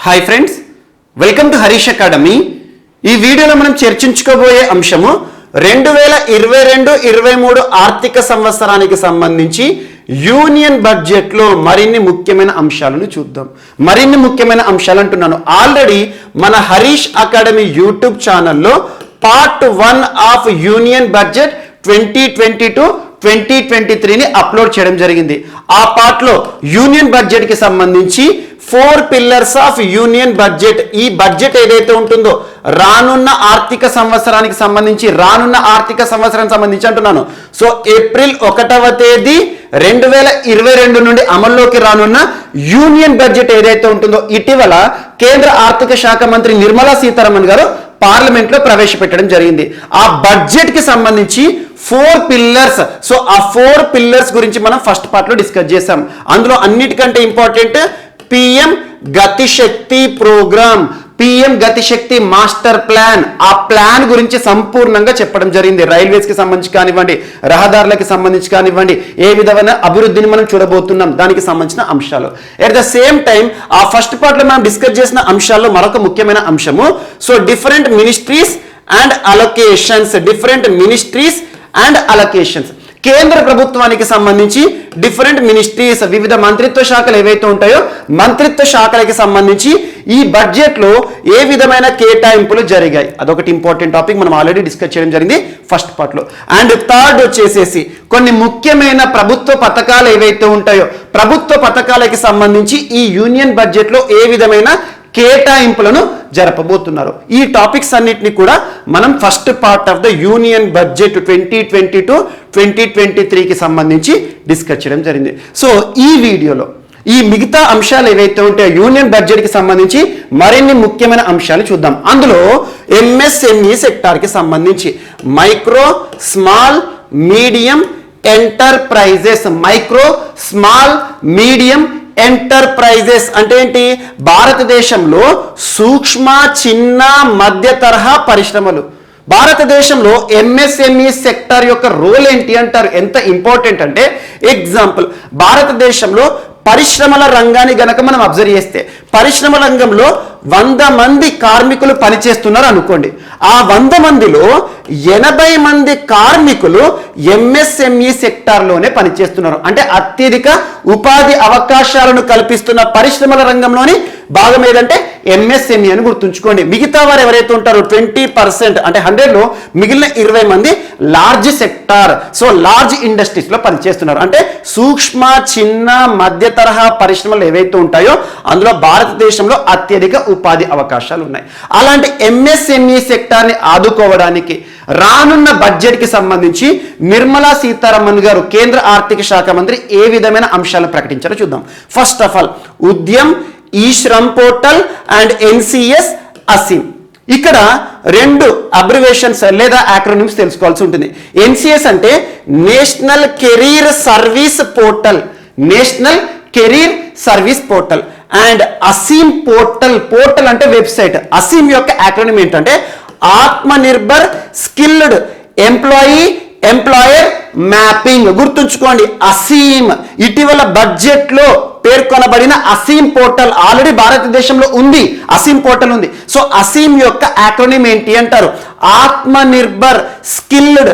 Hi friends, welcome to Harish academy. ఈ వీడియోలో మనం చర్చించుకోబోయే అంశము 2022-23 ఆర్థిక సంవత్సరానికి సంబంధించి యూనియన్ బడ్జెట్లో మరిన్ని ముఖ్యమైన అంశాలను చూద్దాం. మరిన్ని ముఖ్యమైన అంశాలు అంటున్నాను. ఆల్రెడీ మన హరీష్ అకాడమీ యూట్యూబ్ ఛానల్లో పార్ట్ 1 ఆఫ్ యూనియన్ బడ్జెట్ 2022-2023ని అప్లోడ్ చేయడం జరిగింది. ఆ పార్ట్లో యూనియన్ బడ్జెట్కి సంబంధించి 4 పిల్లర్స్ ఆఫ్ యూనియన్ బడ్జెట్, ఈ బడ్జెట్ ఏదైతే ఉంటుందో రానున్న ఆర్థిక సంవత్సరానికి సంబంధించి అంటున్నాను. సో ఏప్రిల్ 1వ తేదీ 2022 నుండి అమల్లోకి రానున్న యూనియన్ బడ్జెట్ ఏదైతే ఉంటుందో ఇటీవల కేంద్ర ఆర్థిక శాఖ మంత్రి నిర్మలా సీతారామన్ గారు పార్లమెంట్ లో ప్రవేశపెట్టడం జరిగింది. ఆ బడ్జెట్ కి సంబంధించి 4 పిల్లర్స్. సో ఆ 4 పిల్లర్స్ గురించి మనం ఫస్ట్ పార్ట్ లో డిస్కస్ చేసాం. అందులో అన్నిటికంటే important PM Gatishakti programme, PM Gatishakti master plan. ఆ ప్లాన్ గురించి సంపూర్ణంగా చెప్పడం జరిగింది. రైల్వేస్ కి సంబంధించి కానివ్వండి, రహదారులకి సంబంధించి కానివ్వండి, ఏ విధమైన అభివృద్ధిని మనం చూడబోతున్నాం దానికి సంబంధించిన అంశాలు. ఎట్ ద సేమ్ టైం ఆ ఫస్ట్ పార్ట్ లో మనం డిస్కస్ చేసిన అంశాల్లో మరొక ముఖ్యమైన అంశము so different ministries and allocations. కేంద్ర ప్రభుత్వానికి సంబంధించి డిఫరెంట్ మినిస్ట్రీస్, వివిధ మంత్రిత్వ శాఖలు ఏవైతే ఉంటాయో మంత్రిత్వ శాఖలకి సంబంధించి ఈ బడ్జెట్ లో ఏ విధమైన కేటాయింపులు జరిగాయి అదొకటి ఇంపార్టెంట్ టాపిక్, మనం ఆల్రెడీ డిస్కస్ చేయడం జరిగింది ఫస్ట్ పార్ట్ లో. అండ్ థర్డ్ వచ్చేసేసి కొన్ని ముఖ్యమైన ప్రభుత్వ పథకాలు ఏవైతే ఉంటాయో ప్రభుత్వ పథకాలకి సంబంధించి ఈ యూనియన్ బడ్జెట్ లో ఏ విధమైన కేటాయింపులను జరపబోతున్నారు. ఈ టాపిక్స్ అన్నిటిని కూడా మనం first part of the union budget 2022-2023కి సంబంధించి డిస్కస్ చేయడం జరిగింది. సో ఈ వీడియోలో ఈ మిగతా అంశాలు ఏవైతే ఉంటాయో యూనియన్ బడ్జెట్కి సంబంధించి మరిన్ని ముఖ్యమైన అంశాలు చూద్దాం. అందులో ఎంఎస్ఎంఈ సెక్టార్కి సంబంధించి micro small medium enterprises, micro small medium enterprises అంటే ఏంటి? భారతదేశంలో సూక్ష్మ చిన్న మధ్య తరహా పరిశ్రమలు. భారతదేశంలో ఎంఎస్ఎంఈ సెక్టార్ యొక్క రోల్ ఏంటి అంటారు, ఎంత ఇంపార్టెంట్ అంటే ఎగ్జాంపుల్ భారతదేశంలో పరిశ్రమల రంగాన్ని గనక మనం అబ్జర్వ్ చేస్తే పరిశ్రమ రంగంలో 100 మంది కార్మికులు పనిచేస్తున్నారు అనుకోండి. ఆ 100 మందిలో 80 మంది కార్మికులు ఎంఎస్ఎంఈ సెక్టార్లోనే పనిచేస్తున్నారు. అంటే అత్యధిక ఉపాధి అవకాశాలను కల్పిస్తున్న పరిశ్రమల రంగంలోని భాగం ఏదంటే ఎంఎస్ఎంఈ అని గుర్తుంచుకోండి. మిగతా వారు ఎవరైతే ఉంటారో 20% అంటే 100లో మిగిలిన 20 మంది large sector, so large industries లో పనిచేస్తున్నారు. అంటే సూక్ష్మ చిన్న మధ్య తరహా పరిశ్రమలు ఏవైతే ఉంటాయో అందులో భారతదేశంలో అత్యధిక ఉపాధి అవకాశాలు ఉన్నాయి. అలాంటి ఎంఎస్ఎంఈ సెక్టార్ని ఆదుకోవడానికి రానున్న బడ్జెట్కి సంబంధించి నిర్మలా సీతారామన్ గారు కేంద్ర ఆర్థిక శాఖ మంత్రి ఏ విధమైన అంశాలను ప్రకటించారో చూద్దాం. First of all Udyam, E Shram portal and NCS Aseem. ఇక్కడ 2 అబ్రివేషన్స్ లేదా యాక్రోనిమ్స్ తెలుసుకోవాల్సి ఉంటుంది. ఎన్సిఎస్ అంటే national career service portal, national career service portal. And Aseem portal అంటే వెబ్సైట్. అసీమ్ యొక్క యాక్రోనిమ్ ఏంటంటే ఆత్మ నిర్భర్ స్కిల్డ్ ఎంప్లాయర్ మ్యాపింగ్. గుర్తుంచుకోండి, అసీమ్ ఇటీవల బడ్జెట్ లో పేర్కొనబడిన అసీమ్ పోర్టల్ ఆల్రెడీ భారతదేశంలో ఉంది, అసీమ్ పోర్టల్ ఉంది. సో అసీమ్ యొక్క యాక్రోనిమ్ ఏంటి అంటారు ఆత్మ nirbhar skilled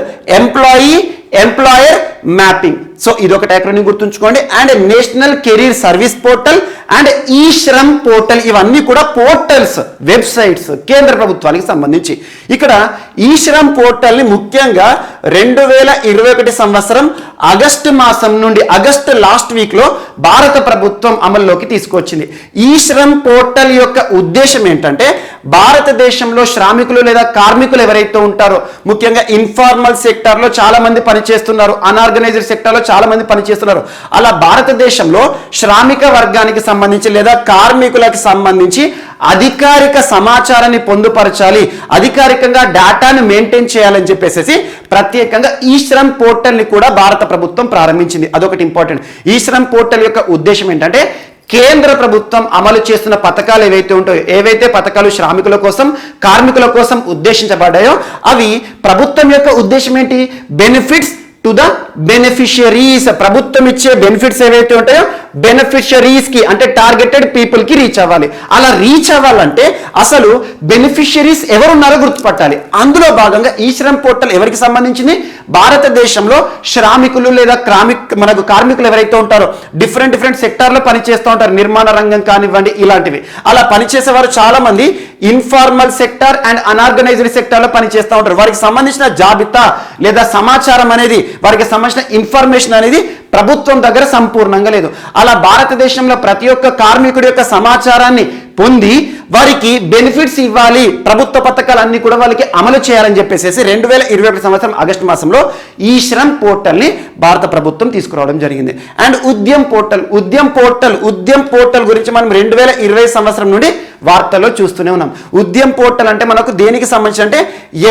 employer mapping. So ఇదొకటి యాక్రోనిమ్ గుర్తుంచుకోండి. And national career service portal and ఈ శ్రమ్ పోర్టల్, ఇవన్నీ కూడా పోర్టల్స్, వెబ్సైట్స్ కేంద్ర ప్రభుత్వానికి సంబంధించి. ఇక్కడ ఈ శ్రమ్ పోర్టల్ని ముఖ్యంగా 2021 సంవత్సరం ఆగస్టు మాసం నుండి ఆగస్టు లాస్ట్ వీక్ లో భారత ప్రభుత్వం అమల్లోకి తీసుకొచ్చింది. ఈ శ్రమ్ పోర్టల్ యొక్క ఉద్దేశం ఏంటంటే భారతదేశంలో శ్రామికులు లేదా కార్మికులు ఎవరైతే ఉంటారో ముఖ్యంగా ఇన్ఫార్మల్ సెక్టార్ లో చాలా మంది పనిచేస్తున్నారు, అన్ఆర్గనైజ్డ్ సెక్టార్ లో చాలా మంది పనిచేస్తున్నారు. అలా భారతదేశంలో శ్రామిక వర్గానికి సంబంధించి లేదా కార్మికులకు సంబంధించి అధికారిక సమాచారాన్ని పొందుపరచాలి, అధికారికంగా డేటాను మెయింటైన్ చేయాలని చెప్పేసి ప్రత్యేకంగా ఈ శ్రమ్ పోర్టల్ ని కూడా భారత ప్రభుత్వం ప్రారంభించింది. అదొకటి ఇంపార్టెంట్. ఈ శ్రమ్ పోర్టల్ యొక్క ఉద్దేశం ఏంటంటే కేంద్ర ప్రభుత్వం అమలు చేస్తున్న పథకాలు ఏవైతే ఉంటాయో, ఏవైతే పథకాలు శ్రామికుల కోసం కార్మికుల కోసం ఉద్దేశించబడ్డాయో అవి ప్రభుత్వం యొక్క ఉద్దేశం ఏంటి? బెనిఫిట్స్ టు ద బెనిఫిషియరీస్, ప్రభుత్వం ఇచ్చే బెనిఫిట్స్ ఏవైతే ఉంటాయో బెనిఫిషియరీస్ కి అంటే టార్గెటెడ్ పీపుల్ కి రీచ్ అవ్వాలి. అలా రీచ్ అవ్వాలంటే అసలు బెనిఫిషియరీస్ ఎవరున్నారో గుర్తుపట్టాలి. అందులో భాగంగా ఈ శ్రమ్ పోర్టల్ ఎవరికి సంబంధించింది? భారతదేశంలో శ్రామికులు లేదా మనకు కార్మికులు ఎవరైతే ఉంటారో డిఫరెంట్ సెక్టార్లో పనిచేస్తూ ఉంటారు, నిర్మాణ రంగం కానివ్వండి ఇలాంటివి. అలా పనిచేసే వారు చాలా మంది informal sector and unorganised sector లో పనిచేస్తూ ఉంటారు. వారికి సంబంధించిన జాబితా లేదా సమాచారం అనేది, వారికి సంబంధించిన ఇన్ఫర్మేషన్ అనేది ప్రభుత్వం దగ్గర సంపూర్ణంగా లేదు. అలా భారతదేశంలో ప్రతి ఒక్క కార్మికుడి యొక్క సమాచారాన్ని పొంది వారికి బెనిఫిట్స్ ఇవ్వాలి, ప్రభుత్వ పథకాలన్నీ కూడా వాళ్ళకి అమలు చేయాలని చెప్పేసి 2021 సంవత్సరం ఆగస్టు మాసంలో ఈ శ్రమ్ పోర్టల్ని భారత ప్రభుత్వం తీసుకురావడం జరిగింది. అండ్ ఉద్యమ్ పోర్టల్ గురించి మనం 2020 సంవత్సరం నుండి వార్తల్లో చూస్తూనే ఉన్నాం. ఉద్యమ్ పోర్టల్ అంటే మనకు దేనికి సంబంధించి అంటే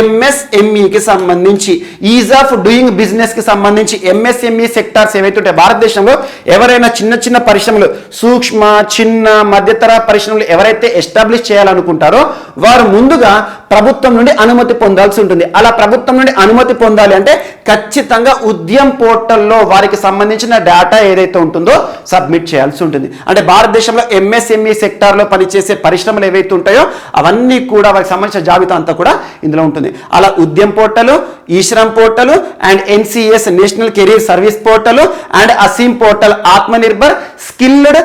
ఎంఎస్ఎంఈకి సంబంధించి, ఈజ్ ఆఫ్ డూయింగ్ బిజినెస్ కి సంబంధించి ఎంఎస్ఎంఈ సెక్టార్స్ ఏవైతే ఉంటాయి భారతదేశంలో, ఎవరైనా చిన్న పరిశ్రమలు, సూక్ష్మ చిన్న మధ్యతర పరిశ్రమలు ఎవరైతే ఎస్టాబ్లిష్ చేయాలనుకుంటారో వారు ముందుగా ప్రభుత్వం నుండి అనుమతి పొందాల్సి ఉంటుంది. అలా ప్రభుత్వం నుండి అనుమతి పొందాలి అంటే ఖచ్చితంగా ఉద్యమ్ పోర్టల్లో వారికి సంబంధించిన డేటా ఏదైతే ఉంటుందో సబ్మిట్ చేయాల్సి ఉంటుంది. అంటే భారతదేశంలో ఎంఎస్ఎంఈ సెక్టార్లో పనిచేసే పరిశ్రమలు ఏవైతే ఉంటాయో అవన్నీ కూడా వారికి సంబంధించిన జాబితా అంతా కూడా ఇందులో ఉంటుంది. అలా Udyam portal, E Shram portal and NCS national career service portal and Aseem portal, Aatmanirbhar, skilled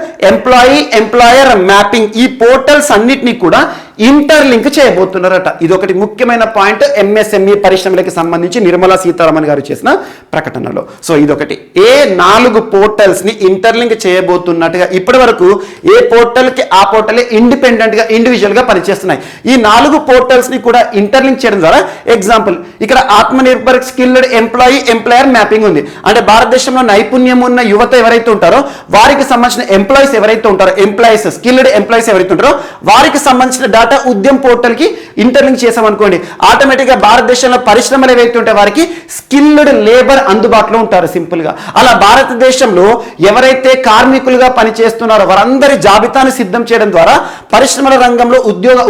employer mapping, ఈ పోర్టల్స్ అన్నిటినీ కూడా ఇంటర్లింక్ చేయబోతున్నారట. ఇది ఒకటి ముఖ్యమైన పాయింట్ ఎంఎస్ఎంఈ పరిశ్రమలకు సంబంధించి నిర్మలా సీతారామన్ గారు చేసిన ప్రకటనలో. సో ఇదొకటి. ఏ 4 పోర్టల్స్ ని ఇంటర్లింక్ చేయబోతున్నట్టుగా ఇప్పటి వరకు ఏ పోర్టల్ కి ఆ పోర్టల్ ఇండిపెండెంట్ గా ఇండివిజువల్ గా పనిచేస్తున్నాయి. ఈ 4 పోర్టల్స్ ని కూడా ఇంటర్లింక్ చేయడం ద్వారా, ఎగ్జాంపుల్ ఇక్కడ ఆత్మనిర్భర్, స్కిల్డ్ ఎంప్లాయర్ మ్యాపింగ్ ఉంది. అంటే భారతదేశంలో నైపుణ్యం ఉన్న యువత ఎవరైతే ఉంటారో వారికి సంబంధించిన ఎంప్లాయీస్ ఎవరైతే ఉంటారో, స్కిల్డ్ ఎంప్లాయీస్ ఎవరైతే ఉంటారో వారికి సంబంధించిన డేటా ఉద్యమ్ పోర్టల్ కి ఇంటర్లింక్ చేసామనుకోండి, ఆటోమేటిక్ గా భారతదేశంలో పరిశ్రమలు ఏవైతే ఉంటాయి వారికి స్కిల్డ్ లేబర్ అందుబాటులో ఉంటారు సింపుల్ గా. అలా భారతదేశంలో ఎవరైతే కార్మికులుగా పనిచేస్తున్నారో వారందరి జాబితాను సిద్ధం చేయడం ద్వారా పరిశ్రమల రంగంలో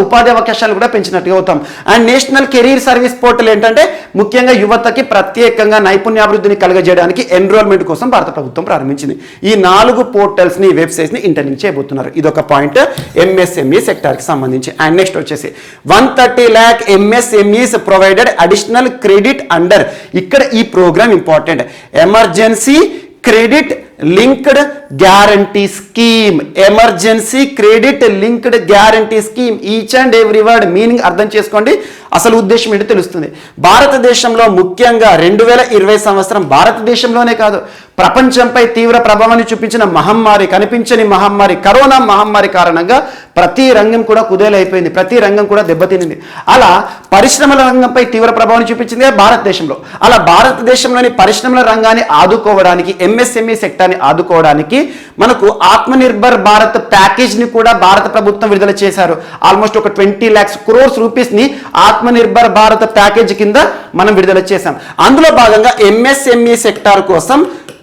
ఉపాధి అవకాశాలు కూడా పెంచినట్టుగా అవుతాం. And national career service portal ఏంటంటే ముఖ్యంగా యువతకి ప్రత్యేకంగా నైపుణ్యాభివృద్ధిని కలగజేయడానికి ఎన్రోల్మెంట్ కోసం భారత ప్రభుత్వం ప్రారంభించింది. ఈ 4 పోర్టల్స్ ని, వెబ్సైట్స్ ని ఇంటర్లింక్ చేయబోతున్నారు. ఇదొక పాయింట్ ఎంఎస్ఎంఈ సెక్టార్ కి సంబంధించి. అండ్ నెక్స్ట్ వచ్చేసి 130 lakh MSMEs provided additional credit under, ఇక్కడ ఈ programme important, emergency credit linked guarantee scheme. Emergency credit linked guarantee scheme, each and every word meaning అర్థం చేసుకోండి, అసలు ఉద్దేశం ఏంటో తెలుస్తుంది. భారతదేశంలో ముఖ్యంగా 2020 సంవత్సరం భారతదేశంలోనే కాదు ప్రపంచంపై తీవ్ర ప్రభావాన్ని చూపించిన మహమ్మారి, కనిపించని మహమ్మారి కరోనా మహమ్మారి కారణంగా ప్రతి రంగం కూడా కుదేలైపోయింది, ప్రతి రంగం కూడా దెబ్బతినింది. అలా పరిశ్రమల రంగంపై తీవ్ర ప్రభావాన్ని చూపించింది భారతదేశంలో. అలా భారతదేశంలోని పరిశ్రమల రంగాన్ని ఆదుకోవడానికి, ఎంఎస్ఎంఈ సెక్టార్ని ఆదుకోవడానికి మనకు ఆత్మనిర్భర్ భారత్ ప్యాకేజ్ ని కూడా భారత ప్రభుత్వం విడుదల చేశారు. ఆల్మోస్ట్ ఒక 20 lakhs crores రూపీస్ ని ఆత్మనిర్భర్ భారత్ ప్యాకేజ్ కింద మనం విడుదల చేశాం. అందులో భాగంగా ఎంఎస్ఎంఈ సెక్టార్ కోసం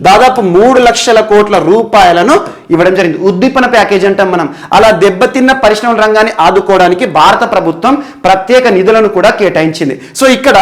దాదాపు 3 లక్షల కోట్ల రూపాయలను ఇవ్వడం జరిగింది. ఉద్దీపన ప్యాకేజ్ అంటాం మనం. అలా దెబ్బతిన్న పరిశ్రమల రంగాన్ని ఆదుకోవడానికి భారత ప్రభుత్వం ప్రత్యేక నిధులను కూడా కేటాయించింది. సో ఇక్కడ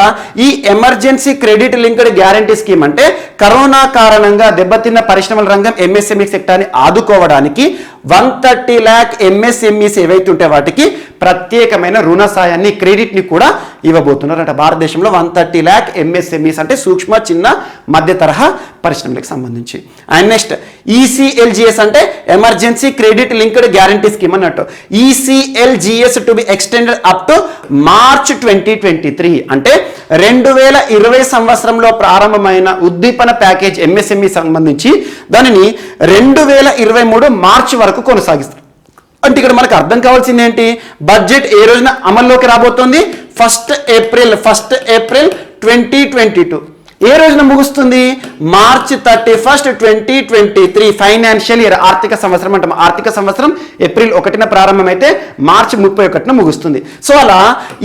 ఈ emergency credit linked guarantee scheme అంటే కరోనా కారణంగా దెబ్బతిన్న పరిశ్రమల రంగం ఎంఎస్ఎంఈ సెక్టార్ని ఆదుకోవడానికి 130 lakh MSMEs ఏవైతే ఉంటే వాటికి ప్రత్యేకమైన రుణ సాయాన్ని, క్రెడిట్ ని కూడా ఇవ్వబోతున్నారట. భారతదేశంలో 130 lakh MSMEs అంటే సూక్ష్మ చిన్న మధ్య తరహా పరిశ్రమలకు సంబంధించి. అండ్ నెక్స్ట్ ఈసీఎల్జిఎస్ అంటే emergency credit linked guarantee scheme అన్నట్టు. ECLGS to be extended up to March 2023 అంటే 2020 సంవత్సరంలో ప్రారంభమైన ఉద్దీపన ప్యాకేజ్ ఎంఎస్ఎంఈ సంబంధించి దానిని 2023 మార్చి వరకు కొనసాగిస్తారు. అంటే ఇక్కడ మనకు అర్థం కావాల్సింది ఏంటి, బడ్జెట్ ఏ రోజున అమల్లోకి రాబోతోంది? 1st April 2022. ఏ రోజున ముగుస్తుంది? మార్చ్ 31, 2023 ఫైనాన్షియల్ ఇయర్, ఆర్థిక సంవత్సరం అంటాం. ఆర్థిక సంవత్సరం ఏప్రిల్ 1న ప్రారంభమైతే మార్చి 31న ముగుస్తుంది. సో అలా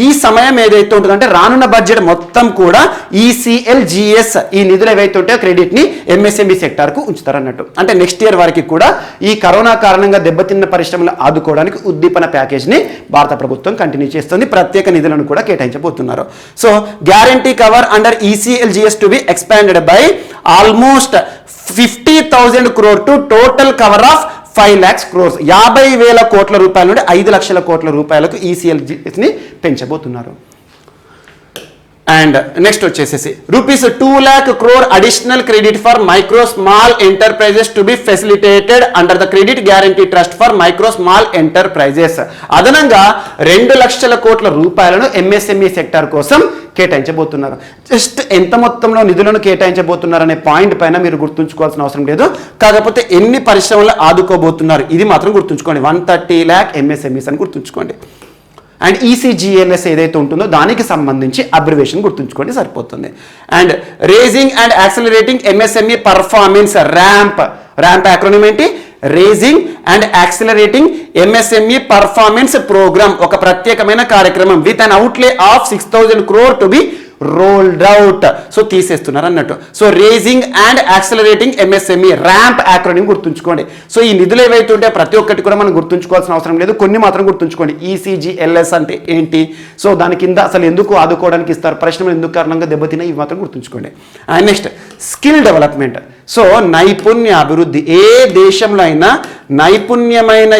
ఈ సమయం ఏదైతే ఉంటుందంటే రానున్న బడ్జెట్ మొత్తం కూడా ఈసీఎల్జిఎస్ ఈ నిధులు ఏవైతే ఉంటాయో క్రెడిట్ ని ఎంఎస్ఎంఈ సెక్టార్ కు ఉంచుతారన్నట్టు. అంటే నెక్స్ట్ ఇయర్ వరకు కూడా ఈ కరోనా కారణంగా దెబ్బతిన్న పరిశ్రమలు ఆదుకోవడానికి ఉద్దీపన ప్యాకేజ్ ని భారత ప్రభుత్వం కంటిన్యూ చేస్తుంది. ప్రత్యేక నిధులను కూడా కేటాయించబోతున్నారు. So guarantee cover under ECLGS to be expanded by almost 50,000 crore to total cover of 5 lakhs crores. 50,000 కోట్ల రూపాయల నుండి 5 లక్షల కోట్ల రూపాయలకు ఈసీఎల్ని పెంచబోతున్నారు. అండ్ నెక్స్ట్ వచ్చేసేసి ₹2 lakh crore additional credit for micro small enterprises to be facilitated under the credit guarantee trust for micro small enterprises. అదనంగా 2 లక్షల కోట్ల రూపాయలను ఎంఎస్ఎంఈ సెక్టార్ కోసం కేటాయించబోతున్నారు. జస్ట్ ఎంత మొత్తంలో నిధులను కేటాయించబోతున్నారు అనే పాయింట్ పైన మీరు గుర్తుంచుకోవాల్సిన అవసరం లేదు. కాకపోతే ఎన్ని పరిశ్రమలు ఆదుకోబోతున్నారు ఇది మాత్రం గుర్తుంచుకోండి. 130 lakh ఎంఎస్ఎంఈస్ అని గుర్తుంచుకోండి. అండ్ ఈసీజీఎల్ఎస్ ఏదైతే ఉంటుందో దానికి సంబంధించి అబ్రివేషన్ గుర్తుంచుకోండి సరిపోతుంది. And raising and accelerating MSME performance RAMP acronym ఏంటి? Raising and accelerating MSME performance programme, ఒక ప్రత్యేకమైన కార్యక్రమం with an outlay of 6,000 crore to be rolled out. So తీసేస్తున్నారు అన్నట్టు. So raising and accelerating MSME RAMP acronym గుర్తుంచుకోండి. So ఈ నిధులు ఏవైతే ఉంటే ప్రతి ఒక్కటి కూడా మనం గుర్తుంచుకోవాల్సిన అవసరం లేదు, కొన్ని మాత్రం గుర్తుంచుకోండి. ఈసీజీఎల్ఎస్ అంటే ఏంటి, సో దాని కింద అసలు ఎందుకు ఆదుకోవడానికి ఇస్తారు, పరిశ్రమలు ఎందుకు కారణంగా దెబ్బతిన్నాయి, ఇవి మాత్రం గుర్తుంచుకోండి. And next skill development. So నైపుణ్య అభివృద్ధి. ఏ దేశంలో అయినా నైపుణ్యమైన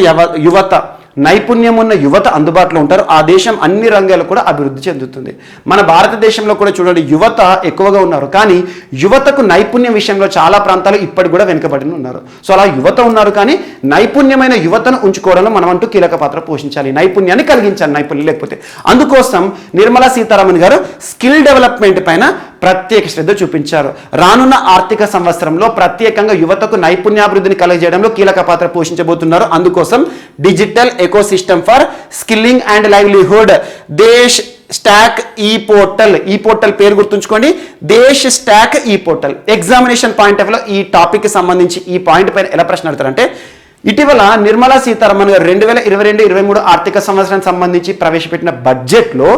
నైపుణ్యం ఉన్న యువత అందుబాటులో ఉంటారు, ఆ దేశం అన్ని రంగాలు కూడా అభివృద్ధి చెందుతుంది. మన భారతదేశంలో కూడా చూడండి యువత ఎక్కువగా ఉన్నారు, కానీ యువతకు నైపుణ్యం విషయంలో చాలా ప్రాంతాలు ఇప్పటికి కూడా వెనుకబడి ఉన్నారు. సో అలా యువత ఉన్నారు, కానీ నైపుణ్యమైన యువతను ఉంచుకోవడంలో మనం అంటూ కీలక పాత్ర పోషించాలి, నైపుణ్యాన్ని కలిగించాలి. నైపుణ్యం లేకపోతే అందుకోసం నిర్మలా సీతారామన్ గారు స్కిల్ డెవలప్మెంట్ పైన ప్రత్యేక శ్రద్ధ చూపించారు. రానున్న ఆర్థిక సంవత్సరంలో ప్రత్యేకంగా యువతకు నైపుణ్యాభివృద్ధిని కలిగజేయడంలో కీలక పాత్ర పోషించబోతున్నారు. అందుకోసం digital ecosystem for skilling and livelihood Desh stock ఈ పోర్టల్ పేరు గుర్తుంచుకోండి. దేశ్ స్టాక్ ఈ పోర్టల్. ఎగ్జామినేషన్ పాయింట్ ఆఫ్ లో ఈ టాపిక్ కి సంబంధించి ఈ పాయింట్ పైన ఎలా ప్రశ్న అడుగుతారంటే, ఇటీవల నిర్మలా సీతారామన్ గారు 2022-23 ఆర్థిక సంవత్సరానికి సంబంధించి ప్రవేశపెట్టిన బడ్జెట్లో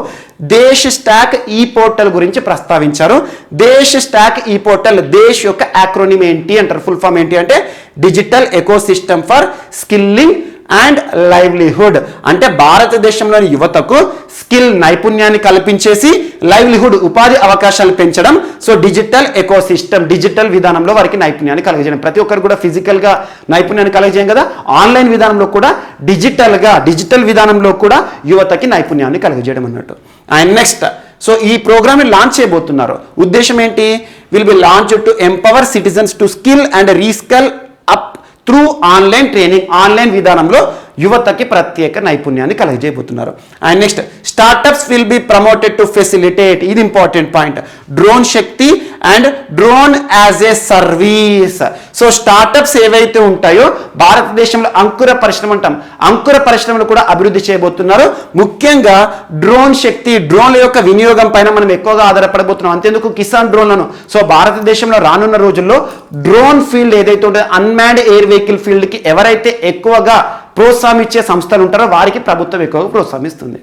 దేశ్ స్టాక్ ఈ పోర్టల్ గురించి ప్రస్తావించారు. దేశ్ స్టాక్ ఈ పోర్టల్, దేశ్ యొక్క యాక్రోనిమ్ ఏంటి అంటారు, ఫుల్ ఫామ్ ఏంటి అంటే digital ecosystem for skilling and livelihood. అంటే భారతదేశంలోని యువతకు స్కిల్ నైపుణ్యాన్ని కల్పించేసి లైవ్లీహుడ్ ఉపాధి అవకాశాలు పెంచడం. సో డిజిటల్ ఎకోసిస్టమ్, డిజిటల్ విధానంలో వారికి నైపుణ్యాన్ని కలగజేయడం. ప్రతి ఒక్కరు కూడా ఫిజికల్గా నైపుణ్యాన్ని కలగజేయం కదా, ఆన్లైన్ విధానంలో కూడా డిజిటల్ విధానంలో కూడా యువతకి నైపుణ్యాన్ని కలగజేయడం అన్నట్టు. అండ్ నెక్స్ట్ సో ఈ ప్రోగ్రామ్ లాంచ్ చేయబోతున్నారు. ఉద్దేశం ఏంటి? Will be launch to empower citizens to skill and reskill up through online training. Online విధానంలో యువతకి ప్రత్యేక నైపుణ్యాన్ని కలగజేయబోతున్నారు. And next startups will be promoted to facilitate, ఇది important point, drone Shakti and drone as a service. So startups ఏవైతే ఉంటాయో భారతదేశంలో అంకుర పరిశ్రమ అంటాం, అంకుర పరిశ్రమలు కూడా అభివృద్ధి చేయబోతున్నారు. ముఖ్యంగా డ్రోన్ శక్తి, డ్రోన్ల యొక్క వినియోగం పైన మనం ఎక్కువగా ఆధారపడబోతున్నాం. అంతేందుకు కిసాన్ డ్రోన్లను. సో భారతదేశంలో రానున్న రోజుల్లో డ్రోన్ ఫీల్డ్ ఏదైతే ఉంటుందో అన్మాన్డ్ ఎయిర్ వెహికల్ ఫీల్డ్కి ఎవరైతే ఎక్కువగా ప్రోత్సాహం ఇచ్చే సంస్థలు ఉంటారో వారికి ప్రభుత్వం ఎక్కువగా ప్రోత్సహిస్తుంది.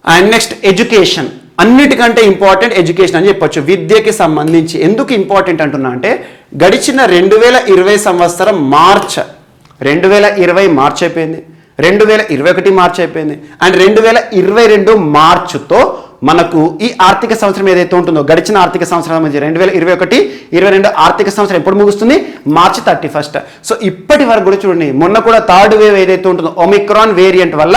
And next education. అన్నిటికంటే ఇంపార్టెంట్ ఎడ్యుకేషన్ అని చెప్పొచ్చు. విద్యకి సంబంధించి ఎందుకు ఇంపార్టెంట్ అంటున్నా అంటే, గడిచిన 2020 సంవత్సరం 2020 మార్చ్ అయిపోయింది, 2021 మార్చ్ అయిపోయింది, అండ్ 2022 మార్చుతో మనకు ఈ ఆర్థిక సంవత్సరం ఏదైతే ఉంటుందో గడిచిన ఆర్థిక సంవత్సరం 2021-22 ఆర్థిక సంవత్సరం ఎప్పుడు ముగుస్తుంది? మార్చి 31. సో ఇప్పటి వరకు కూడా చూడండి, మొన్న కూడా థర్డ్ వేవ్ ఏదైతే ఉంటుందో ఒమిక్రాన్ వేరియంట్ వల్ల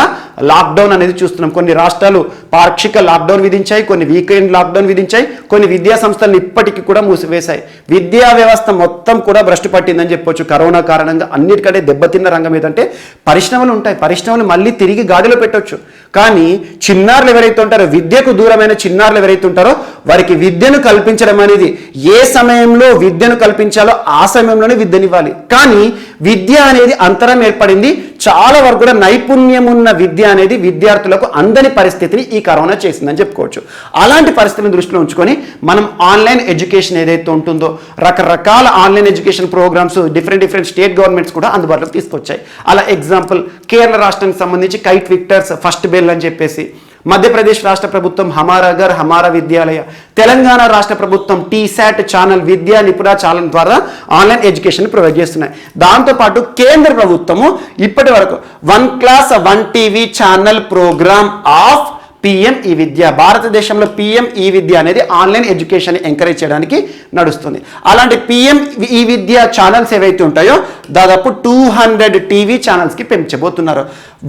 లాక్డౌన్ అనేది చూస్తున్నాం. కొన్ని రాష్ట్రాలు పాక్షిక లాక్డౌన్ విధించాయి, కొన్ని వీకెండ్ లాక్డౌన్ విధించాయి, కొన్ని విద్యా సంస్థలను ఇప్పటికీ కూడా మూసివేశాయి. విద్యా వ్యవస్థ మొత్తం కూడా భ్రష్టు పట్టిందని చెప్పొచ్చు కరోనా కారణంగా. అన్నిటికంటే దెబ్బతిన్న రంగం ఏదంటే పరిశ్రమలు ఉంటాయి, పరిశ్రమలు మళ్ళీ తిరిగి గాడిలో పెట్టొచ్చు. కానీ చిన్నారులు ఎవరైతే ఉంటారో, విద్యకు దూరమైన చిన్నారులు ఎవరైతే ఉంటారో వారికి విద్యను కల్పించడం అనేది, ఏ సమయంలో విద్యను కల్పించాలో ఆ సమయంలోనే విద్యనివ్వాలి. కానీ విద్య అనేది అంతరం ఏర్పడింది. చాలా వరకు కూడా నైపుణ్యం ఉన్న విద్య అనేది విద్యార్థులకు అందని పరిస్థితిని ఈ కరోనా చేసిందని చెప్పుకోవచ్చు. అలాంటి పరిస్థితులను దృష్టిలో ఉంచుకొని మనం ఆన్లైన్ ఎడ్యుకేషన్ ఏదైతే ఉంటుందో రకరకాల online education programmes different state governments కూడా అందుబాటులోకి తీసుకొచ్చాయి. అలా ఎగ్జాంపుల్ కేరళ రాష్ట్రానికి సంబంధించి కైట్ విక్టర్స్ ఫస్ట్ బెల్ అని చెప్పేసి, మధ్యప్రదేశ్ రాష్ట్ర ప్రభుత్వం హమారా ఘర్ హమారా విద్యాలయ, తెలంగాణ రాష్ట్ర ప్రభుత్వం T SAT channel, Vidya Nipuna channel ద్వారా ఆన్లైన్ ఎడ్యుకేషన్ ప్రొవైడ్ చేస్తున్నాయి. దాంతోపాటు కేంద్ర ప్రభుత్వము ఇప్పటి వరకు 1 class 1 TV channel programme of PM E Vidya. భారతదేశంలో పిఎం ఈ విద్య అనేది ఆన్లైన్ ఎడ్యుకేషన్ ఎంకరేజ్ చేయడానికి నడుస్తుంది. అలాంటి పిఎం ఈ విద్య ఛానల్స్ ఏవైతే ఉంటాయో దాదాపు 200 టీవీ ఛానల్స్కి పెంచబోతున్నారు.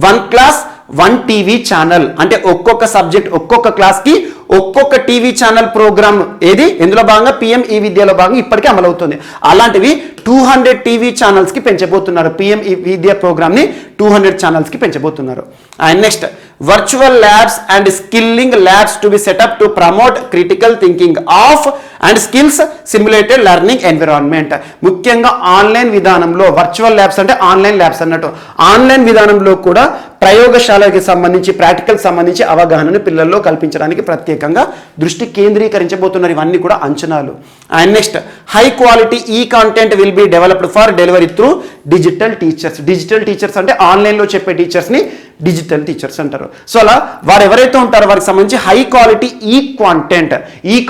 1 క్లాస్ 1 టీవీ ఛానల్ అంటే ఒక్కొక్క సబ్జెక్ట్ ఒక్కొక్క క్లాస్కి ఒక్కొక్క టీవీ ఛానల్ ప్రోగ్రామ్ ఏది ఎందులో భాగంగా పిఎం ఈ విద్యలో భాగంగా ఇప్పటికే అమలవుతుంది. అలాంటివి 200 టీవీ ఛానల్స్కి పెంచబోతున్నారు. పిఎం ఈ విద్య ప్రోగ్రామ్ని 200 ఛానల్స్కి పెంచబోతున్నారు. And next virtual labs and skilling labs to be set up to promote critical thinking of and skills simulated learning environment. ముఖ్యంగా ఆన్లైన్ విధానంలో వర్చువల్ ల్యాబ్స్ అంటే ఆన్లైన్ ల్యాబ్స్ అన్నట్టు ఆన్లైన్ విధానంలో కూడా ప్రయోగశాలకి సంబంధించి ప్రాక్టికల్ సంబంధించి అవగాహనను పిల్లల్లో కల్పించడానికి ప్రత్యేకంగా దృష్టి కేంద్రీకరించబోతున్నారు. ఇవన్నీ కూడా అంచనాలు. And next high quality e content will be developed for delivery through digital teachers. Digital teachers అంటే ఆన్లైన్లో చెప్పే టీచర్స్ని డిజిటల్ టీచర్స్ అంటారు. సో అలా వారు ఎవరైతే ఉంటారో వారికి సంబంధించి హై క్వాలిటీ ఈ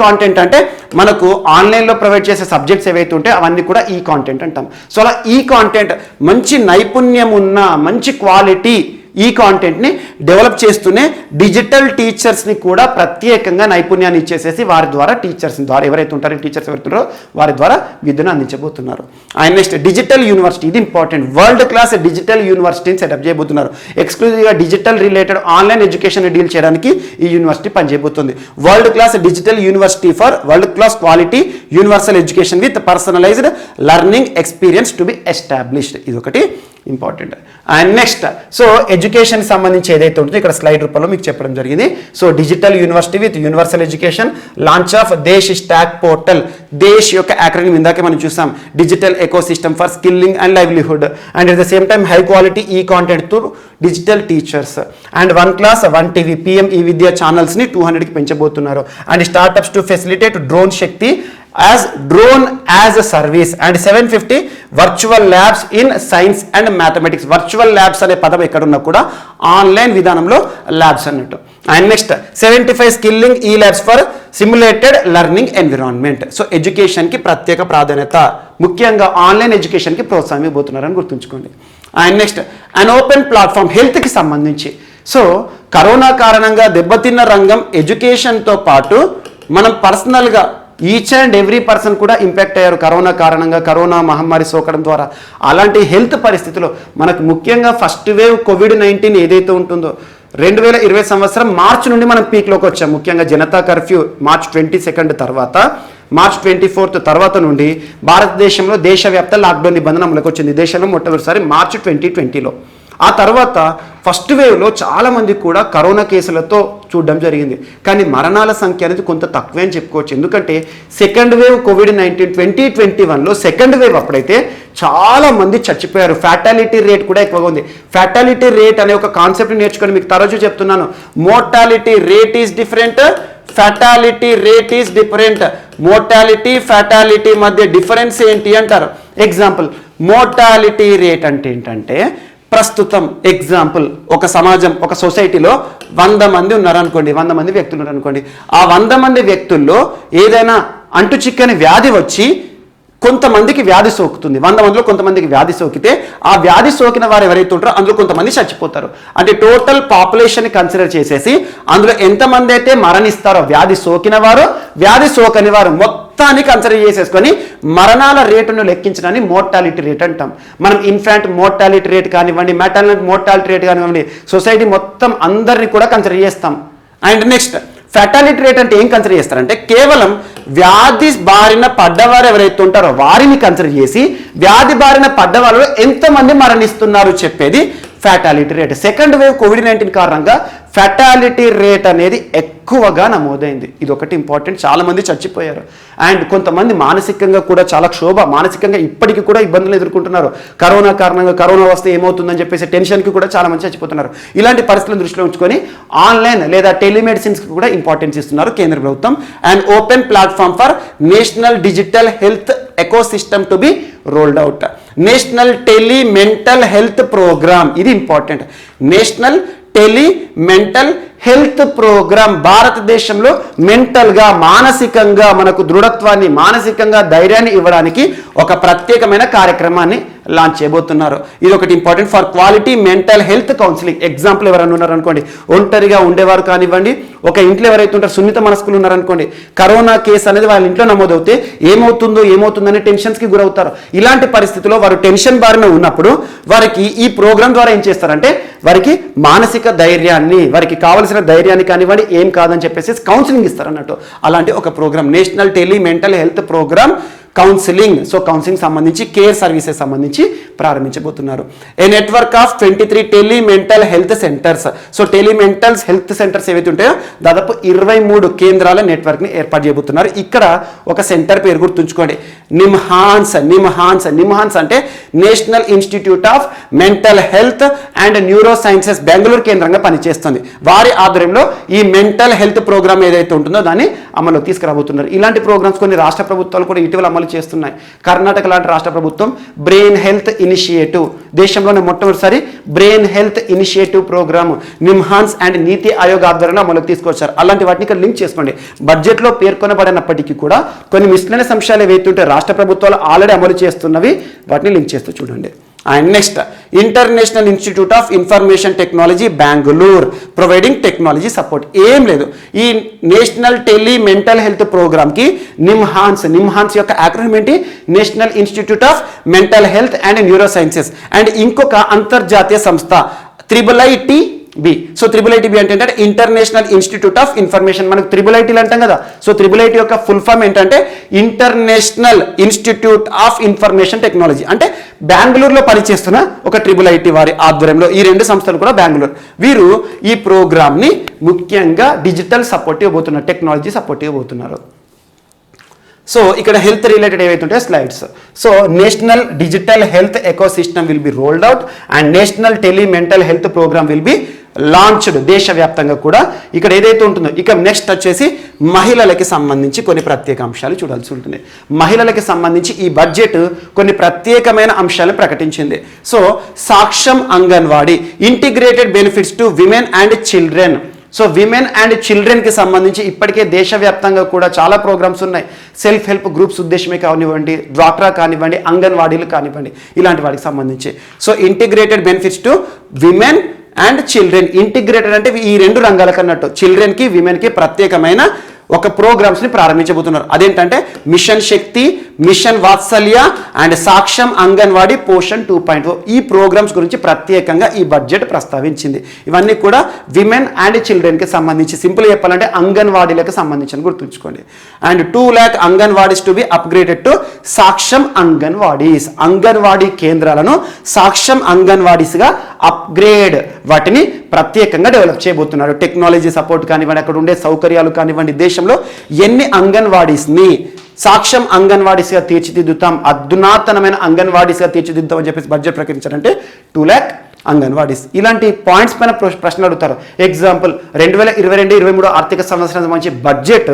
కాంటెంట్ అంటే మనకు ఆన్లైన్లో ప్రొవైడ్ చేసే సబ్జెక్ట్స్ ఏవైతే ఉంటాయో అవన్నీ కూడా ఈ కాంటెంట్ అంటాం. సో అలా ఈ కాంటెంట్ మంచి నైపుణ్యం ఉన్న మంచి క్వాలిటీ ఈ కాంటెంట్ని డెవలప్ చేస్తూనే డిజిటల్ టీచర్స్ని కూడా ప్రత్యేకంగా నైపుణ్యాన్ని ఇచ్చేసేసి వారి ద్వారా టీచర్స్ ద్వారా ఎవరైతే ఉంటారో టీచర్స్ ఎవరుతున్నారో వారి ద్వారా విద్యను అందించబోతున్నారు. అండ్ నెక్స్ట్ డిజిటల్ యూనివర్సిటీ, ఇది ఇంపార్టెంట్. వరల్డ్ క్లాస్ డిజిటల్ యూనివర్సిటీని సెటప్ చేయబోతున్నారు. ఎక్స్క్లూజివ్గా digital related online education deal చేయడానికి ఈ యూనివర్సిటీ పనిచేయబోతుంది. World class digital university for world class quality universal education with personalised learning experience to be established. ఇది ఒకటి important. And next so education సంబంధించి ఏదైతే ఉంటుందో ఇక్కడ స్లైడ్ రూపంలో మీకు చెప్పడం జరిగింది. So digital university with universal education, launch of Desh stock portal. Desh యొక్క యాక్రోనిమ్ ఇందాకే మనం చూసాం. Digital ecosystem for skilling and livelihood and at the same time high quality e content through digital teachers. And 1 class 1 TV PM e Vidya ఛానల్స్ని 200కి పెంచబోతున్నారు. And startups to facilitate drone Shakti as drone as a service and 750 virtual labs in science and mathematics. virtual labs అనే పదం ఎక్కడున్నా కూడా online విధానంలో labs అన్నట్టు. And next 75 skilling ఈ labs for simulated learning environment. So ఎడ్యుకేషన్కి ప్రత్యేక ప్రాధాన్యత, ముఖ్యంగా ఆన్లైన్ ఎడ్యుకేషన్కి ప్రోత్సాహం ఇవ్వబోతున్నారని గుర్తుంచుకోండి. And next an open platform హెల్త్కి సంబంధించి. సో కరోనా కారణంగా దెబ్బతిన్న రంగం ఎడ్యుకేషన్తో పాటు మనం పర్సనల్గా ఈచ్ అండ్ ఎవ్రీ పర్సన్ కూడా ఇంపాక్ట్ అయ్యారు కరోనా కారణంగా, కరోనా మహమ్మారి సోకడం ద్వారా. అలాంటి హెల్త్ పరిస్థితిలో మనకు ముఖ్యంగా ఫస్ట్ వేవ్ కోవిడ్-19 ఏదైతే ఉంటుందో 2020 సంవత్సరం మార్చి నుండి మనం పీక్లోకి వచ్చాం. ముఖ్యంగా జనతా కర్ఫ్యూ మార్చ్ 22 తర్వాత, మార్చ్ 24 తర్వాత నుండి భారతదేశంలో దేశవ్యాప్త లాక్డౌన్ నిబంధన అమలుకి వచ్చింది. దేశంలో మొట్టమొదటిసారి మార్చి 2020లో. ఆ తర్వాత ఫస్ట్ వేవ్లో చాలామంది కూడా కరోనా కేసులతో చూడడం జరిగింది. కానీ మరణాల సంఖ్య అనేది కొంత తక్కువే అని చెప్పుకోవచ్చు. ఎందుకంటే సెకండ్ వేవ్ కోవిడ్-19 2021లో సెకండ్ వేవ్ అప్పుడైతే చాలామంది చచ్చిపోయారు. ఫ్యాటాలిటీ రేట్ కూడా ఎక్కువగా ఉంది. ఫ్యాటాలిటీ రేట్ అనే ఒక కాన్సెప్ట్ నేర్చుకొని మీకు తరచూ చెప్తున్నాను. Mortality rate is different, fatality rate is different. Mortality fatality మధ్య డిఫరెన్స్ ఏంటి అంటారు. ఎగ్జాంపుల్, మోర్టాలిటీ రేట్ అంటే ఏంటంటే ప్రస్తుతం ఎగ్జాంపుల్ ఒక సమాజం ఒక సొసైటీలో 100 మంది ఉన్నారనుకోండి, 100 మంది వ్యక్తులు ఉన్నారనుకోండి. ఆ 100 మంది వ్యక్తుల్లో ఏదైనా అంటు చిక్కని వ్యాధి వచ్చి కొంతమందికి వ్యాధి సోకుతుంది. 100 మందిలో కొంతమందికి వ్యాధి సోకితే ఆ వ్యాధి సోకిన వారు ఎవరైతే ఉంటారో అందులో కొంతమంది చచ్చిపోతారు. అంటే టోటల్ పాపులేషన్ కన్సిడర్ చేసేసి అందులో ఎంతమంది అయితే మరణిస్తారో వ్యాధి సోకిన వారు, వ్యాధి సోకని వారు మొత్తాన్ని కన్సిడర్ చేసేసుకొని మరణాల రేటును లెక్కించడాన్ని మోర్టాలిటీ రేట్ అంటాం. మనం ఇన్ఫాంట్ మోర్టాలిటీ రేట్ కానివ్వండి, మెటర్నల్ మోర్టాలిటీ రేట్ కానివ్వండి, సొసైటీ మొత్తం అందరినీ కూడా కన్సిడర్ చేస్తాం. అండ్ నెక్స్ట్ ఫ్యాటాలిటీ రేట్ అంటే ఏం కన్సిడర్ చేస్తారంటే కేవలం వ్యాధి బారిన పడ్డవారు ఎవరైతే ఉంటారో వారిని కన్సిడర్ చేసి వ్యాధి బారిన పడ్డవాళ్ళు ఎంతమంది మరణిస్తున్నారు చెప్పేది fatality rate. Second wave COVID-19 కారణంగా ఫ్యాటాలిటీ రేట్ అనేది ఎక్కువగా నమోదైంది. ఇది ఒకటి ఇంపార్టెంట్. చాలామంది చచ్చిపోయారు. అండ్ కొంతమంది మానసికంగా కూడా చాలా మానసికంగా ఇప్పటికీ కూడా ఇబ్బందులు ఎదుర్కొంటున్నారు. కరోనా కారణంగా కరోనా వస్తే ఏమవుతుందని చెప్పేసి టెన్షన్కి కూడా చాలామంది చచ్చిపోతున్నారు. ఇలాంటి పరిస్థితులను దృష్టిలో ఉంచుకొని ఆన్లైన్ లేదా టెలిమెడిసిన్స్కి కూడా ఇంపార్టెన్స్ ఇస్తున్నారు కేంద్ర ప్రభుత్వం. And open platform for national digital health ecosystem to be rolled out. National tele mental health programme, ఇది important. National tele mental health programme భారతదేశంలో మెంటల్గా మానసికంగా మనకు దృఢత్వాన్ని, మానసికంగా ధైర్యాన్ని ఇవ్వడానికి ఒక ప్రత్యేకమైన కార్యక్రమాన్ని లాంచ్ చేయబోతున్నారు. ఇది ఒకటి important for quality mental health counselling. Example ఎవరైనా ఉన్నారనుకోండి, ఒంటరిగా ఉండేవారు కానివ్వండి, ఒక ఇంట్లో ఎవరైతే ఉంటారో సున్నిత మనస్కులు ఉన్నారనుకోండి, కరోనా కేసు అనేది వాళ్ళ ఇంట్లో నమోదవుతే ఏమవుతుందని టెన్షన్స్కి గురవుతారు. ఇలాంటి పరిస్థితుల్లో వారు టెన్షన్ బారిన ఉన్నప్పుడు వారికి ఈ ప్రోగ్రామ్ ద్వారా ఏం చేస్తారంటే వారికి మానసిక ధైర్యాన్ని, వారికి కావలసిన ధైర్యాన్ని కానివ్వండి ఏం కాదని చెప్పేసి కౌన్సిలింగ్ ఇస్తారు అన్నట్టు. అలాంటి ఒక programme national tele mental health programme counselling. So counselling సంబంధించి కేర్ సర్వీసెస్ సంబంధించి ప్రారంభించబోతున్నారు. A network of 23 tele mental health centres. So tele mental health centres ఏవైతే ఉంటాయో దాదాపు 23 కేంద్రాల నెట్వర్క్ని ఏర్పాటు చేయబోతున్నారు. ఇక్కడ ఒక సెంటర్ పేరు గుర్తుంచుకోండి, నిమ్హాన్స్ అంటే national institute of mental health and neuro sciences Bengaluru కేంద్రంగా పనిచేస్తుంది. వారి ఆధ్వర్యంలో ఈ మెంటల్ హెల్త్ ప్రోగ్రామ్ ఏదైతే ఉంటుందో దాన్ని అమలు తీసుకురాబోతున్నారు. ఇలాంటి ప్రోగ్రామ్స్ కొన్ని రాష్ట్ర ప్రభుత్వాలు కూడా ఇటీవల అమలు చేస్తున్నాయి. కర్ణాటక లాంటి రాష్ట్ర ప్రభుత్వం బ్రెయిన్ హెల్త్ ఇనిషియేటివ్, దేశంలోనే మొట్టమొదటిసారి brain health initiative programme NIMHANS and NITI Aayog ఆధ్వర్యంలో అమలుకు తీసుకొచ్చారు. అలాంటి వాటిని ఇక్కడ లింక్ చేసుకోండి. బడ్జెట్లో పేర్కొనబడినప్పటికీ కూడా కొన్ని మిస్లెనియస్ అంశాలు ఏవైతే ఉంటే రాష్ట్ర ప్రభుత్వాలు ఆల్రెడీ అమలు చేస్తున్నవి వాటిని లింక్ చేస్తూ చూడండి. And next international institute of information technology Bengaluru providing technology support. ఏం లేదు, ఈ నేషనల్ టెలి మెంటల్ హెల్త్ ప్రోగ్రామ్కి నిమ్హాన్స్ యొక్క యాక్రోనిమ్ ఏంటి, national institute of mental health and neuro sciences. And ఇంకొక అంతర్జాతీయ సంస్థ IIITB. సో IIITB అంటే ఇంటర్నేషనల్ ఇన్స్టిట్యూట్ ఆఫ్ ఇన్ఫర్మేషన్. మనకు IIIT అంటాం కదా, సో IIIT యొక్క ఫుల్ ఫామ్ ఏంటంటే international institute of information technology. అంటే బెంగళూరులో పనిచేస్తున్న ఒక IIIT వారి ఆధ్వర్యంలో ఈ రెండు సంస్థలు కూడా బెంగళూరు. వీరు ఈ ప్రోగ్రామ్ని ముఖ్యంగా డిజిటల్ సపోర్ట్ ఇవ్వబోతున్నారు, టెక్నాలజీ సపోర్ట్ ఇవ్వబోతున్నారు. సో ఇక్కడ హెల్త్ రిలేటెడ్ ఏవైతే ఉంటాయో slides. So national digital health ecosystem will be rolled out and national tele mental health programme will be launched దేశవ్యాప్తంగా కూడా. ఇక్కడ ఏదైతే ఉంటుందో ఇక నెక్స్ట్ వచ్చేసి మహిళలకి సంబంధించి కొన్ని ప్రత్యేక అంశాలు చూడాల్సి ఉంటుంది. మహిళలకి సంబంధించి ఈ బడ్జెట్ కొన్ని ప్రత్యేకమైన అంశాలను ప్రకటించింది. So Saksham anganwadi integrated benefits to women and children. So women and చిల్డ్రన్కి సంబంధించి ఇప్పటికే దేశవ్యాప్తంగా కూడా చాలా ప్రోగ్రామ్స్ ఉన్నాయి. సెల్ఫ్ హెల్ప్ గ్రూప్స్ ఉద్దేశమే కానివ్వండి, డ్వాక్రా కానివ్వండి, అంగన్వాడీలు కానివ్వండి, ఇలాంటి వాటికి సంబంధించి. So integrated benefits to women and children. Integrated అంటే ఈ రెండు రంగాలకు అన్నట్టు, చిల్డ్రన్కి విమెన్కి ప్రత్యేకమైన ఒక ప్రోగ్రామ్స్ని ప్రారంభించబోతున్నారు. అదేంటంటే mission Shakti, mission Vatsalya and Saksham Anganwadi Poshan 2.0. ఈ ప్రోగ్రామ్స్ గురించి ప్రత్యేకంగా ఈ బడ్జెట్ ప్రస్తావించింది. ఇవన్నీ కూడా విమెన్ అండ్ చిల్డ్రన్కి సంబంధించి, సింపుల్ చెప్పాలంటే అంగన్వాడీలకు సంబంధించి గుర్తుంచుకోండి. And 2 lakh anganwadis to be upgraded to సాక్ష్యం అంగన్వాడీస్. అంగన్వాడీ కేంద్రాలను సాక్ష్యం అంగన్వాడీస్గా అప్గ్రేడ్, వాటిని ప్రత్యేకంగా డెవలప్ చేయబోతున్నారు. టెక్నాలజీ సపోర్ట్ కానివ్వండి, అక్కడ ఉండే సౌకర్యాలు కానివ్వండి, దేశంలో ఎన్ని అంగన్వాడీస్ని సాక్ష్యం అంగన్వాడీస్గా తీర్చిదిద్దుతాం, అధునాతనమైన అంగన్వాడీస్గా తీర్చిదిద్దాం అని చెప్పేసి బడ్జెట్ ప్రకటించారంటే 2 lakh అంగన్వాడీస్. ఇలాంటి పాయింట్స్ పైన ప్రశ్నలు అడుగుతారు. ఎగ్జాంపుల్ 2022-23 ఆర్థిక సంవత్సరం సంబంధించి బడ్జెట్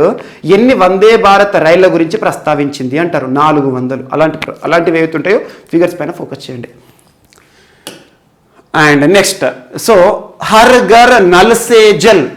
ఎన్ని వందే భారత్ రైళ్ల గురించి ప్రస్తావించింది అంటారు. 400. అలాంటివి ఏవైతే ఉంటాయో ఫిగర్స్ పైన ఫోకస్ చేయండి. And next, so Har Ghar Nal Se Jal.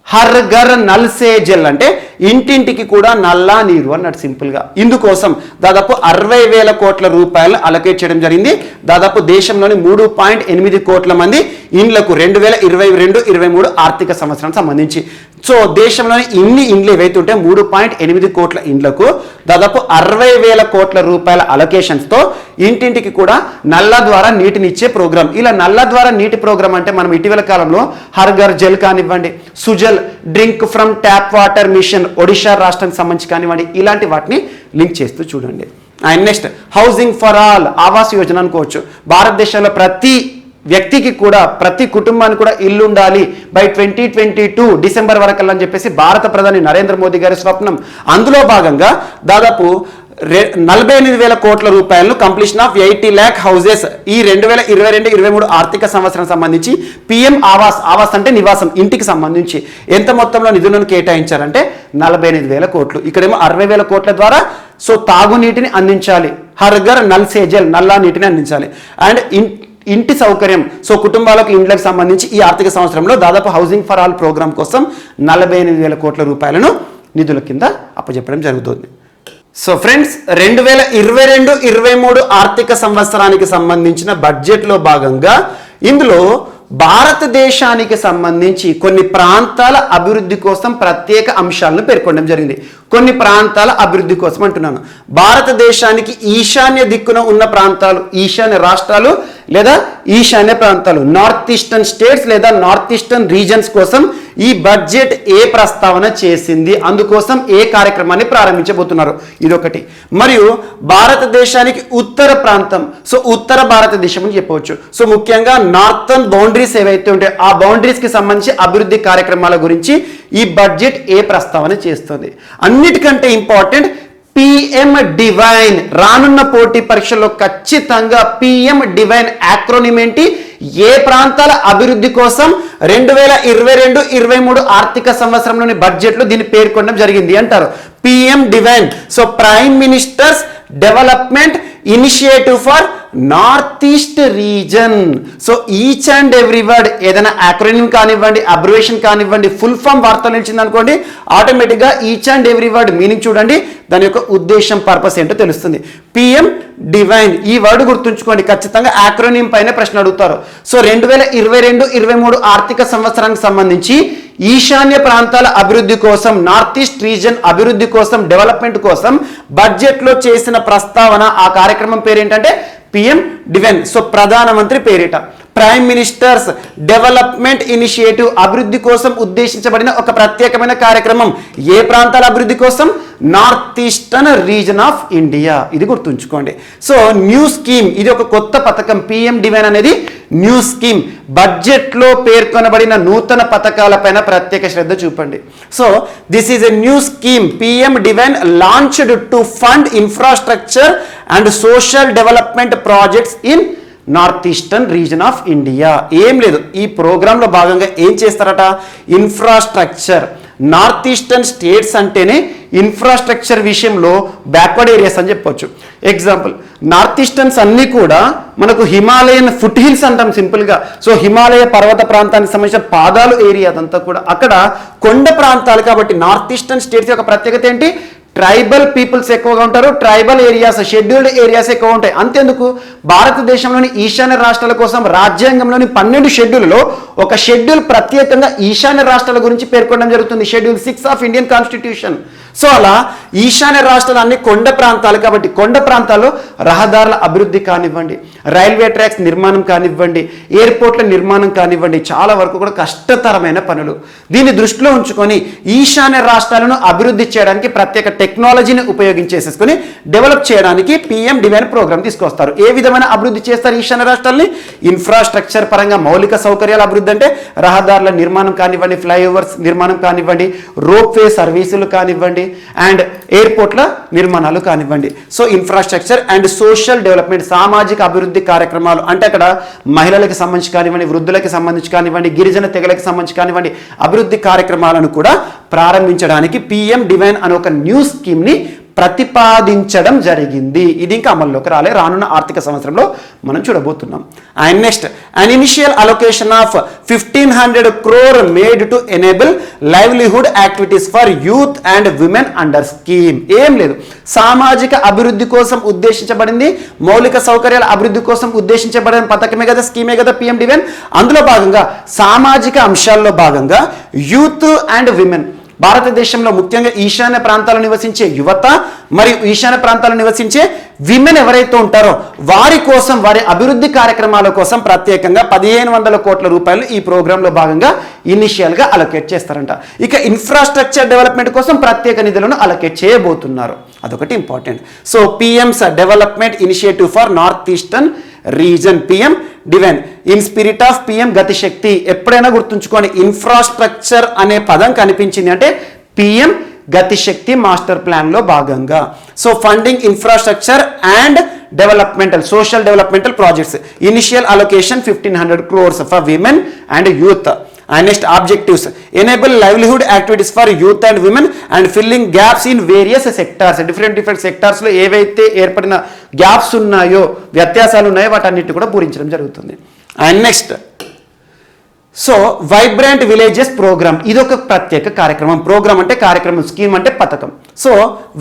Har Ghar Nal Se Jal అంటే ఇంటింటికి కూడా నల్లా నీరు అన్నట్టు సింపుల్గా. ఇందుకోసం దాదాపు 60,000 కోట్ల రూపాయలను అలొకేట్ చేయడం జరిగింది. దాదాపు దేశంలోని 3.8 కోట్ల మంది ఇండ్లకు 2022-23 ఆర్థిక సంవత్సరానికి సంబంధించి. సో దేశంలోని ఇన్ని ఇండ్లు ఏవైతే ఉంటే 3.8 కోట్ల ఇండ్లకు దాదాపు 60,000 కోట్ల రూపాయల అలొకేషన్స్తో ఇంటింటికి కూడా నల్ల ద్వారా నీటిని ఇచ్చే ప్రోగ్రామ్. ఇలా నల్ల ద్వారా నీటి ప్రోగ్రామ్ అంటే మనం ఇటీవల కాలంలో హర్ ఘర్ జల్ కానివ్వండి, Sujal drink from tap water mission Odisha రాష్ట్రానికి సంబంధించి కానివ్వండి, ఇలాంటి వాటిని లింక్ చేస్తూ చూడండి. And next housing for all, Awas Yojana అనుకోవచ్చు. భారతదేశంలో ప్రతి వ్యక్తికి కూడా, ప్రతి కుటుంబానికి కూడా ఇల్లు ఉండాలి బై 2022 డిసెంబర్ వరకు అని చెప్పేసి భారత ప్రధాని నరేంద్ర మోదీ గారి స్వప్నం. అందులో భాగంగా దాదాపు 48,000 కోట్ల రూపాయలను కంప్లీషన్ ఆఫ్ 80 lakh హౌసెస్ ఈ 2022-23 ఆర్థిక సంవత్సరం సంబంధించి పిఎం ఆవాస్ అంటే నివాసం, ఇంటికి సంబంధించి ఎంత మొత్తంలో నిధులను కేటాయించారంటే 48,000 కోట్లు. ఇక్కడేమో 60,000 కోట్ల ద్వారా సో తాగునీటిని అందించాలి, హర్ ఘర్ నల్ సే జల్ నల్లా నీటిని అందించాలి. అండ్ ఇంటి సౌకర్యం, సో కుటుంబాలకు ఇండ్లకు సంబంధించి ఈ ఆర్థిక సంవత్సరంలో దాదాపు హౌసింగ్ ఫర్ ఆల్ ప్రోగ్రామ్ కోసం 48,000 కోట్ల రూపాయలను నిధుల కింద అప్పచెప్పడం జరుగుతుంది. సో ఫ్రెండ్స్ 2022-23 ఆర్థిక సంవత్సరానికి సంబంధించిన బడ్జెట్లో భాగంగా ఇందులో భారతదేశానికి సంబంధించి కొన్ని ప్రాంతాల అభివృద్ధి కోసం ప్రత్యేక అంశాలను పేర్కొనడం జరిగింది. కొన్ని ప్రాంతాల అభివృద్ధి కోసం అంటున్నాను. భారతదేశానికి ఈశాన్య దిక్కున ఉన్న ప్రాంతాలు, ఈశాన్య రాష్ట్రాలు లేదా ఈశాన్య ప్రాంతాలు, నార్త్ ఈస్టర్న్ స్టేట్స్ లేదా నార్త్ ఈస్టర్న్ రీజన్స్ కోసం ఈ బడ్జెట్ ఏ ప్రస్తావన చేసింది, అందుకోసం ఏ కార్యక్రమాన్ని ప్రారంభించబోతున్నారు, ఇదొకటి. మరియు భారతదేశానికి ఉత్తర ప్రాంతం, సో ఉత్తర భారతదేశం అని చెప్పవచ్చు. సో ముఖ్యంగా నార్థన్ బౌండరీస్ ఏవైతే ఉంటాయో ఆ బౌండరీస్ కి సంబంధించి అభివృద్ధి కార్యక్రమాల గురించి ఈ బడ్జెట్ ఏ ప్రస్తావన చేస్తుంది. అన్నిటికంటే ఇంపార్టెంట్ పిఎం డివైన్. రానున్న పోటీ పరీక్షల్లో ఖచ్చితంగా పిఎం డివైన్ యాక్రోనిమ్ ఏంటి, ఏ ప్రాంతాల అభివృద్ధి కోసం 2022-23 ఆర్థిక సంవత్సరంలోని బడ్జెట్లో దీన్ని పేర్కొనడం జరిగింది అంటారు. PM divine, so prime ministers development initiative for north east region. So each and every word ఏదైనా యాక్రోనిమ్ కానివ్వండి, అబ్రివేషన్ కానివ్వండి, ఫుల్ ఫామ్ వార్తలు నిలిచింది అనుకోండి, ఆటోమేటిక్గా each and every word meaning చూడండి, దాని యొక్క ఉద్దేశం పర్పస్ ఏంటో తెలుస్తుంది. పిఎం డివైన్ ఈ వర్డ్ గుర్తుంచుకోండి, ఖచ్చితంగా యాక్రోనిమ్ పైన ప్రశ్న అడుగుతారు. సో 2022-23 ఆర్థిక సంవత్సరానికి సంబంధించి ఈశాన్య ప్రాంతాల అభివృద్ధి కోసం, నార్త్ ఈస్ట్ రీజన్ అభివృద్ధి కోసం, డెవలప్మెంట్ కోసం బడ్జెట్లో చేసిన ప్రస్తావన, ఆ కార్యక్రమం పేరేంటంటే పిఎం డివైన్. సో ప్రధానమంత్రి పేరిట ప్రైమ్ మినిస్టర్స్ డెవలప్మెంట్ ఇనిషియేటివ్, అభివృద్ధి కోసం ఉద్దేశించబడిన ఒక ప్రత్యేకమైన కార్యక్రమం. ఏ ప్రాంతాల అభివృద్ధి కోసం? North eastern reason of India. ఇది గుర్తుంచుకోండి. సో న్యూ స్కీమ్, ఇది ఒక కొత్త పథకం. పిఎం డివైన్ అనేది న్యూ స్కీమ్. బడ్జెట్లో పేర్కొనబడిన నూతన పథకాలపైన ప్రత్యేక శ్రద్ధ చూపండి. So this is a new scheme. PM divine launched to fund infrastructure and social development projects in north eastern reason of India. ఏం లేదు, ఈ ప్రోగ్రాంలో భాగంగా ఏం చేస్తారట, ఇన్ఫ్రాస్ట్రక్చర్. నార్త్ ఈస్టర్న్ స్టేట్స్ అంటేనే ఇన్ఫ్రాస్ట్రక్చర్ విషయంలో బ్యాక్వర్డ్ ఏరియాస్ అని చెప్పొచ్చు. ఎగ్జాంపుల్, నార్త్ ఈస్టర్న్స్ అన్నీ కూడా మనకు హిమాలయన్ ఫుట్ హిల్స్ అంటాం సింపుల్గా. సో హిమాలయ పర్వత ప్రాంతానికి సంబంధించిన పాదాలు ఏరియా అదంతా కూడా అక్కడ కొండ ప్రాంతాలు. కాబట్టి నార్త్ ఈస్టర్న్ స్టేట్స్ యొక్క ప్రత్యేకత ఏంటి, ట్రైబల్ పీపుల్స్ ఎక్కువగా ఉంటారు, ట్రైబల్ ఏరియాస్, షెడ్యూల్డ్ ఏరియాస్ ఎక్కువ ఉంటాయి. అంతేందుకు భారతదేశంలోని ఈశాన్య రాష్ట్రాల కోసం రాజ్యాంగంలోని 12 షెడ్యూల్లో ఒక షెడ్యూల్ ప్రత్యేకంగా ఈశాన్య రాష్ట్రాల గురించి పేర్కొనడం జరుగుతుంది, schedule 6 of Indian constitution. So అలా ఈశాన్య రాష్ట్రాలు అన్ని కొండ ప్రాంతాలు. కాబట్టి కొండ ప్రాంతాల్లో రహదారుల అభివృద్ధి కానివ్వండి, రైల్వే ట్రాక్స్ నిర్మాణం కానివ్వండి, ఎయిర్పోర్ట్ల నిర్మాణం కానివ్వండి, చాలా వరకు కూడా కష్టతరమైన పనులు. దీన్ని దృష్టిలో ఉంచుకొని ఈశాన్య రాష్ట్రాలను అభివృద్ధి చేయడానికి ప్రత్యేక టెక్నాలజీని ఉపయోగించేసేసుకొని డెవలప్ చేయడానికి పిఎం డివైన్ ప్రోగ్రామ్ తీసుకొస్తారు. ఏ విధమైన అభివృద్ధి చేస్తారు ఈశాన్య రాష్ట్రాలని? ఇన్ఫ్రాస్ట్రక్చర్ పరంగా మౌలిక సౌకర్యాల అభివృద్ధి అంటే రహదారుల నిర్మాణం కానివ్వండి, ఫ్లైఓవర్స్ నిర్మాణం కానివ్వండి, రోప్వే సర్వీసులు కానివ్వండి, అండ్ ఎయిర్పోర్ట్ల నిర్మాణాలు కానివ్వండి. So infrastructure and social development, సామాజిక అభివృద్ధి కార్యక్రమాలు అంటే అక్కడ మహిళలకు సంబంధించి కానివ్వండి, వృద్ధులకి సంబంధించి కానివ్వండి, గిరిజన తెగలకు సంబంధించి కానివ్వండి, అభివృద్ధి కార్యక్రమాలను కూడా ప్రారంభించడానికి పిఎం డివైన్ అనే ఒక న్యూ స్కీమ్ని ప్రతిపాదించడం జరిగింది. ఇది ఇంకా అమల్లోకి రాలే, రానున్న ఆర్థిక సంవత్సరంలో మనం చూడబోతున్నాం. And next, an initial allocation of 1500 crore made to enable livelihood activities for youth and women under scheme. ఏం లేదు, సామాజిక అభివృద్ధి కోసం ఉద్దేశించబడింది, మౌలిక సౌకర్యాల అభివృద్ధి కోసం ఉద్దేశించబడిన పథకమే కదా, స్కీమే కదా పిఎం డివైన్. అందులో భాగంగా సామాజిక అంశాల్లో భాగంగా యూత్ అండ్ విమెన్, భారతదేశంలో ముఖ్యంగా ఈశాన్య ప్రాంతాల్లో నివసించే యువత మరియు ఈశాన్య ప్రాంతాల్లో నివసించే విమెన్ ఎవరైతే ఉంటారో వారి కోసం, వారి అభివృద్ధి కార్యక్రమాల కోసం ప్రత్యేకంగా 1500 కోట్ల రూపాయలు ఈ ప్రోగ్రాంలో భాగంగా ఇనిషియల్గా అలొకేట్ చేస్తారంట. ఇక ఇన్ఫ్రాస్ట్రక్చర్ డెవలప్మెంట్ కోసం ప్రత్యేక నిధులను అలొకేట్ చేయబోతున్నారు, అదొకటి important. So PM's development initiative for north eastern region, PM DevINE in spirit of PM Gatishakti. ఎప్పుడైనా గుర్తుంచుకోండి, ఇన్ఫ్రాస్ట్రక్చర్ అనే పదం కనిపించింది అంటే పిఎం గతిశక్తి మాస్టర్ ప్లాన్ లో భాగంగా. So funding infrastructure and developmental, social developmental projects, initial allocation 1500 crores for women and youth. And next objectives, enable livelihood activities for youth and women and filling gaps in various sectors. different sectors లో ఏవైతే ఏర్పడిన gaps ఉన్నాయో, వ్యత్యాసాలు ఉన్నాయో వాటన్నిటిని కూడా పూరించడం జరుగుతుంది. And next so vibrant villages programme ఇది ఒక ప్రత్యేక కార్యక్రమం. ప్రోగ్రామ్ అంటే కార్యక్రమం, స్కీమ్ అంటే పథకం. So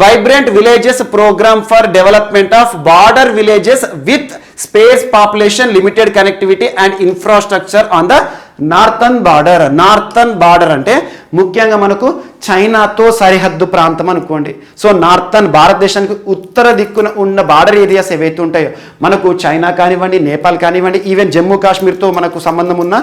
vibrant villages programme for development of border villages with sparse population limited connectivity and infrastructure on the northern border. Northern border అంటే ముఖ్యంగా మనకు చైనాతో సరిహద్దు ప్రాంతం అనుకోండి. సో నార్థన్ భారతదేశానికి ఉత్తర దిక్కున ఉన్న బార్డర్ ఏరియాస్ ఏవైతే ఉంటాయో, మనకు చైనా కానివ్వండి, నేపాల్ కానివ్వండి, ఈవెన్ జమ్మూ కాశ్మీర్తో మనకు సంబంధం ఉన్న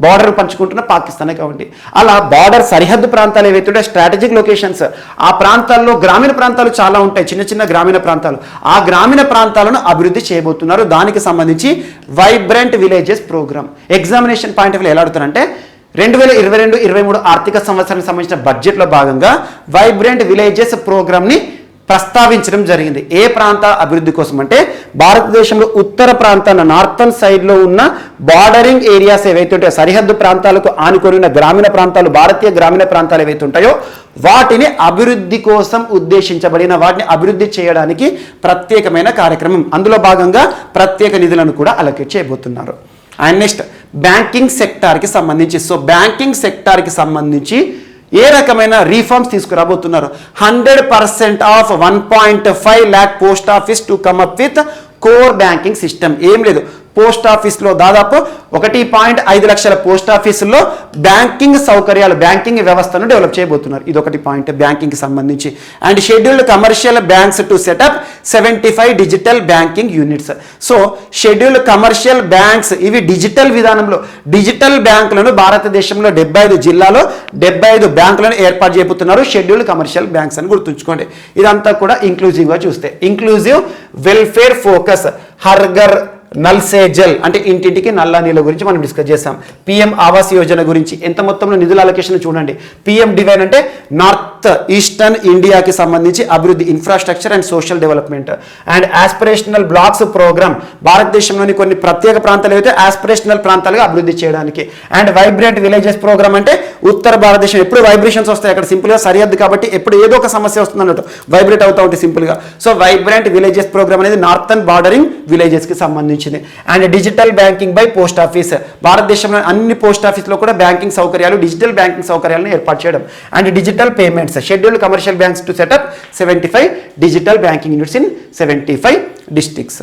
బార్డర్ పంచుకుంటున్న పాకిస్తానే కావండి, అలా బార్డర్ సరిహద్దు ప్రాంతాలు ఏవైతే ఉంటాయో స్ట్రాటజిక్ లొకేషన్స్, ఆ ప్రాంతాల్లో గ్రామీణ ప్రాంతాలు చాలా ఉంటాయి, చిన్న చిన్న గ్రామీణ ప్రాంతాలు. ఆ గ్రామీణ ప్రాంతాలను అభివృద్ధి చేయబోతున్నారు. దానికి సంబంధించి vibrant villages programme examination point of view ఎలా అడుగుతారంటే 2022-23 ఆర్థిక సంవత్సరానికి సంబంధించిన బడ్జెట్లో భాగంగా వైబ్రెంట్ విలేజెస్ ప్రోగ్రామ్ని ప్రస్తావించడం జరిగింది. ఏ ప్రాంత అభివృద్ధి కోసం అంటే భారతదేశంలో ఉత్తర ప్రాంతాన నార్థన్ సైడ్లో ఉన్న బార్డరింగ్ ఏరియాస్ ఏవైతే ఉంటాయో, సరిహద్దు ప్రాంతాలకు ఆనుకొని ఉన్న గ్రామీణ ప్రాంతాలు, భారతీయ గ్రామీణ ప్రాంతాలు ఏవైతే ఉంటాయో వాటిని అభివృద్ధి కోసం ఉద్దేశించబడిన, వాటిని అభివృద్ధి చేయడానికి ప్రత్యేకమైన కార్యక్రమం. అందులో భాగంగా ప్రత్యేక నిధులను కూడా అలొకేట్ చేయబోతున్నారు. అండ్ నెక్స్ట్ బ్యాంకింగ్ సెక్టార్కి సంబంధించి, సో బ్యాంకింగ్ సెక్టార్కి సంబంధించి ఏ రకమైన రీఫార్మ్స్ తీసుకురాబోతున్నారు. 100% of 1.5 lakh post office to come up with core banking system. ఏం లేదు, పోస్ట్ ఆఫీస్లో దాదాపు 1.5 లక్షల పోస్ట్ ఆఫీసుల్లో బ్యాంకింగ్ సౌకర్యాలు, బ్యాంకింగ్ వ్యవస్థను డెవలప్ చేయబోతున్నారు. ఇది ఒకటి పాయింట్ బ్యాంకింగ్కి సంబంధించి. And scheduled commercial banks to set up 75 digital banking units. So scheduled commercial banks ఇవి డిజిటల్ విధానంలో, డిజిటల్ బ్యాంకులను భారతదేశంలో 75 జిల్లాలో 75 బ్యాంకులను ఏర్పాటు చేయబోతున్నారు. షెడ్యూల్డ్ కమర్షియల్ బ్యాంక్స్ అని గుర్తుంచుకోండి. ఇదంతా కూడా ఇంక్లూజివ్గా చూస్తే, inclusive welfare focus, హర్ఘర్ null Se Jal అంటే ఇంటింటికి నల్ల నీళ్ళ గురించి మనం డిస్కస్ చేస్తాం. పిఎం ఆవాస్ యోజన గురించి ఎంత మొత్తంలో నిధుల అలొకేషన్ చూడండి. పిఎం డివైన్ అంటే నార్త్ ఈస్టర్న్ ఇండియాకి సంబంధించి అభివృద్ధి, infrastructure and social development. And aspirational blocks programme, భారతదేశంలోని కొన్ని ప్రత్యేక ప్రాంతాలు అయితే ఆస్పిరేషనల్ ప్రాంతాలుగా అభివృద్ధి చేయడానికి. అండ్ వైబ్రెంట్ విలేజెస్ ప్రోగ్రామ్ అంటే ఉత్తర భారతదేశం ఎప్పుడు వైబ్రేషన్స్ వస్తాయి అక్కడ, సింపుల్గా సరిహద్దు కాబట్టి ఎప్పుడు ఏదో ఒక సమస్య వస్తుంది అన్నట్టు, వైబ్రేట్ అవుతూ ఉంటాయి సింపుల్గా. సో వైబ్రెంట్ విలేజెస్ ప్రోగ్రామ్ అనేది నార్థన్ బార్డరింగ్ విలేజెస్కి సంబంధించి. And digital banking by post office, భారతదేశంలో అన్ని పోస్ట్ ఆఫీస్లో కూడా బ్యాంకింగ్ సౌకర్యాలు, డిజిటల్ బ్యాంకింగ్ సౌకర్యాలను ఏర్పాటు చేయడం. And digital payments, scheduled commercial banks to set up 75 digital banking units in 75 districts.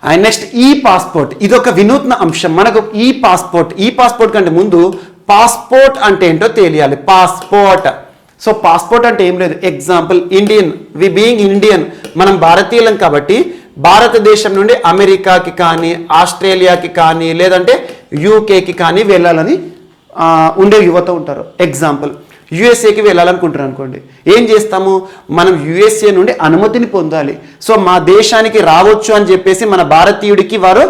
And next ఈ పాస్పోర్ట్, ఇది ఒక వినూత్న అంశం. మనకు ఈ పాస్పోర్ట్ కంటే ముందు పాస్పోర్ట్ అంటే ఏంటో తెలియాలి. పాస్పోర్ట్, సో పాస్పోర్ట్ అంటే ఏం లేదు, ఎగ్జాంపుల్ ఇండియన్, వి బీయింగ్ ఇండియన్, మనం భారతీయులం కాబట్టి భారతదేశం నుండి అమెరికాకి కానీ, ఆస్ట్రేలియాకి కానీ, లేదంటే యూకేకి కానీ వెళ్ళాలని ఉండే యువత ఉంటారు. ఎగ్జాంపుల్ యుఎస్ఏకి వెళ్ళాలనుకుంటున్నారు అనుకోండి, ఏం చేస్తాము, మనం యుఎస్ఏ నుండి అనుమతిని పొందాలి. సో మా దేశానికి రావచ్చు అని చెప్పేసి మన భారతీయుడికి వారు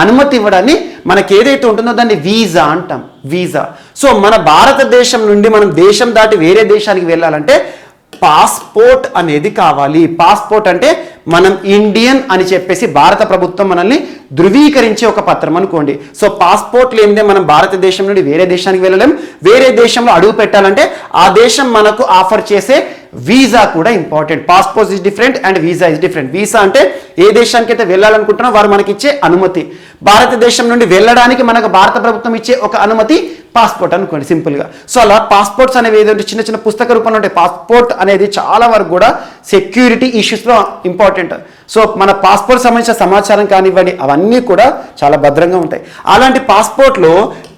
అనుమతి ఇవ్వడాన్ని మనకి ఏదైతే ఉంటుందో దాన్ని వీసా అంటాం, వీసా. సో మన భారతదేశం నుండి మనం దేశం దాటి వేరే దేశానికి వెళ్ళాలంటే పాస్పోర్ట్ అనేది కావాలి. పాస్పోర్ట్ అంటే మనం ఇండియన్ అని చెప్పేసి భారత ప్రభుత్వం మనల్ని ధృవీకరించే ఒక పత్రం అనుకోండి. సో పాస్పోర్ట్ లేనిదే మనం భారతదేశం నుండి వేరే దేశానికి వెళ్ళలేం. వేరే దేశంలో అడుగు పెట్టాలంటే ఆ దేశం మనకు ఆఫర్ చేసే వీసా కూడా important. Passport is different and visa is different. Visa అంటే ఏ దేశానికి అయితే వెళ్ళాలనుకుంటున్నా వారు మనకి ఇచ్చే అనుమతి. భారతదేశం నుండి వెళ్ళడానికి మనకు భారత ప్రభుత్వం ఇచ్చే ఒక అనుమతి పాస్పోర్ట్ అనుకోండి సింపుల్గా. సో అలా పాస్పోర్ట్స్ అనేవి ఏదంటే చిన్న చిన్న పుస్తక రూపంలో ఉంటాయి. పాస్పోర్ట్ అనేది చాలా వరకు కూడా సెక్యూరిటీ ఇష్యూస్లో ఇంపార్టెంట్. సో మన పాస్పోర్ట్ సంబంధించిన సమాచారం కానివ్వండి అవన్నీ కూడా చాలా భద్రంగా ఉంటాయి. అలాంటి పాస్పోర్ట్లో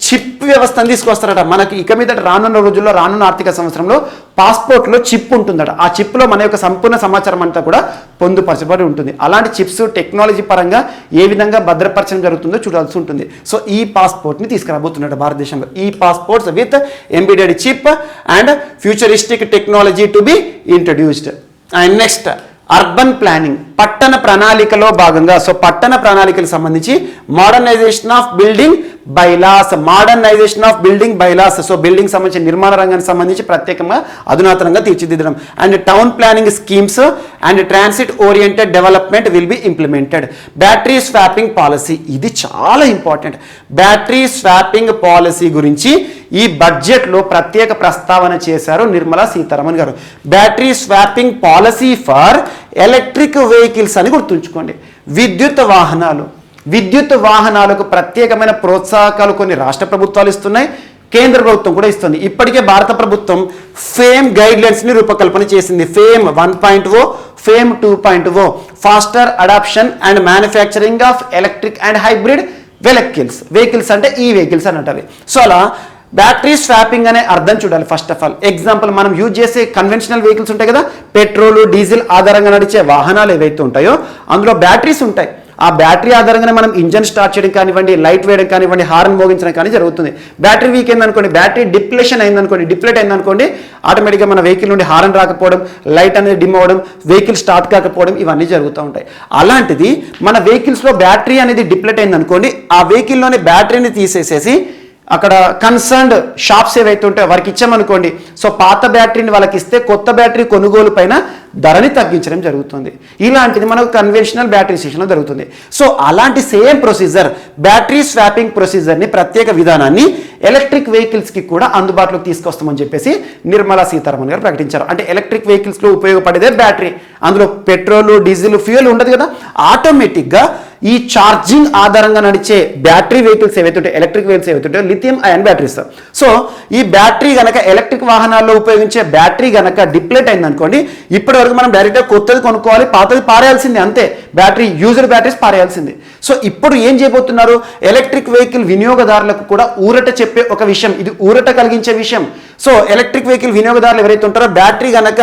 చిప్ వ్యవస్థను తీసుకొస్తారట. మనకి ఇక మీద రానున్న రోజుల్లో, రానున్న ఆర్థిక సంవత్సరంలో పాస్పోర్ట్లో చిప్ ఉంటుందట. ఆ చిప్లో మన యొక్క సంపూర్ణ సమాచారం అంతా కూడా పొందుపరచబడి ఉంటుంది. అలాంటి చిప్స్ టెక్నాలజీ పరంగా ఏ విధంగా భద్రపరచడం జరుగుతుందో చూడాల్సి ఉంటుంది. సో ఈ పాస్పోర్ట్ని తీసుకురాబోతున్నట్టు భారతదేశంలో. ఈ passports with embedded chip and futuristic technology to be introduced. And next urban planning, పట్టణ ప్రణాళికలో భాగంగా. సో పట్టణ ప్రణాళికలకు సంబంధించి modernisation of building bylaws, modernisation of building bylaws. So building సంబంధించి నిర్మాణ రంగానికి సంబంధించి ప్రత్యేకంగా అధునాతనంగా తీర్చిదిద్దడం. And town planning schemes and transit oriented development will be implemented. Battery swapping policy, ఇది చాలా ఇంపార్టెంట్. బ్యాటరీ స్వాపింగ్ పాలసీ గురించి ఈ బడ్జెట్లో ప్రత్యేక ప్రస్తావన చేశారు నిర్మలా సీతారామన్ గారు. Battery swapping policy for electric vehicles అని గుర్తుంచుకోండి. విద్యుత్ వాహనాలు, విద్యుత్ వాహనాలకు ప్రత్యేకమైన ప్రోత్సాహకాలు కొన్ని రాష్ట్ర ప్రభుత్వాలు ఇస్తున్నాయి, కేంద్ర ప్రభుత్వం కూడా ఇస్తుంది. ఇప్పటికే భారత ప్రభుత్వం ఫేమ్ గైడ్ లైన్స్ని రూపకల్పన చేసింది. FAME 1.0, FAME 2.0, faster adoption and manufacturing of electric and hybrid vehicles అంటే ఈ వెహికల్స్ అన్నట్టు. సో అలా బ్యాటరీ స్వాపింగ్ అనే అర్థం చూడాలి. ఫస్ట్ ఆఫ్ ఆల్ ఎగ్జాంపుల్ మనం యూజ్ చేసే కన్వెన్షనల్ వెహికల్స్ ఉంటాయి కదా, పెట్రోల్ డీజిల్ ఆధారంగా నడిచే వాహనాలు ఏవైతే ఉంటాయో అందులో బ్యాటరీస్ ఉంటాయి. ఆ బ్యాటరీ ఆధారంగానే మనం ఇంజన్ స్టార్ట్ చేయడం కానివ్వండి, లైట్ వేయడం కానివ్వండి, హార్న్ మోగించడం కానీ జరుగుతుంది. బ్యాటరీ వీక్ అయిందనుకోండి, బ్యాటరీ డిప్లేట్ అయిందనుకోండి, ఆటోమేటిక్గా మన వెహికల్ నుండి హార్న్ రాకపోవడం, లైట్ అనేది డిమ్ అవ్వడం, వెహికల్ స్టార్ట్ కాకపోవడం ఇవన్నీ జరుగుతూ ఉంటాయి. అలాంటిది మన వెహికల్స్లో బ్యాటరీ అనేది డిప్లేట్ అయిందనుకోండి, ఆ వెహికల్లోని బ్యాటరీని తీసేసేసి అక్కడ కన్సర్న్డ్ షాప్స్ ఏవైతే ఉంటాయో వారికి ఇచ్చామనుకోండి, సో పాత బ్యాటరీని వాళ్ళకి ఇస్తే కొత్త బ్యాటరీ కొనుగోలు పైన ధరని తగ్గించడం జరుగుతుంది. ఇలాంటిది మనకు కన్వెన్షనల్ బ్యాటరీ స్టేషన్లో జరుగుతుంది. సో అలాంటి సేమ్ ప్రొసీజర్, బ్యాటరీ స్వాపింగ్ ప్రొసీజర్ని, ప్రత్యేక విధానాన్ని ఎలక్ట్రిక్ వెహికల్స్కి కూడా అందుబాటులోకి తీసుకొస్తామని చెప్పేసి నిర్మలా సీతారామన్ గారు ప్రకటించారు. అంటే ఎలక్ట్రిక్ వెహికల్స్లో ఉపయోగపడేదే బ్యాటరీ, అందులో పెట్రోల్ డీజిల్ ఫ్యూయల్ ఉండదు కదా, ఆటోమేటిక్గా ఈ ఛార్జింగ్ ఆధారంగా నడిచే బ్యాటరీ వెహికల్స్ ఏవైతుంటాయి, ఎలక్ట్రిక్ వెహికల్స్ ఏవైతుంటాయో లిథియం అయాన్ బ్యాటరీస్. సో ఈ బ్యాటరీ గనక ఎలక్ట్రిక్ వాహనాల్లో ఉపయోగించే బ్యాటరీ గనక డిప్లేట్ అయిందనుకోండి, ఇప్పటి వరకు మనం డైరెక్ట్గా కొత్తది కొనుక్కోవాలి, పాతది పారేయాల్సిందే, అంతే. బ్యాటరీ యూజర్ బ్యాటరీస్ పారేయాల్సిందే. సో ఇప్పుడు ఏం చేయబోతున్నారు, ఎలక్ట్రిక్ వెహికల్ వినియోగదారులకు కూడా ఊరట చెప్పే ఒక విషయం, ఇది ఊరట కలిగించే విషయం. సో ఎలక్ట్రిక్ వెహికల్ వినియోగదారులు ఎవరైతే ఉంటారో బ్యాటరీ గనక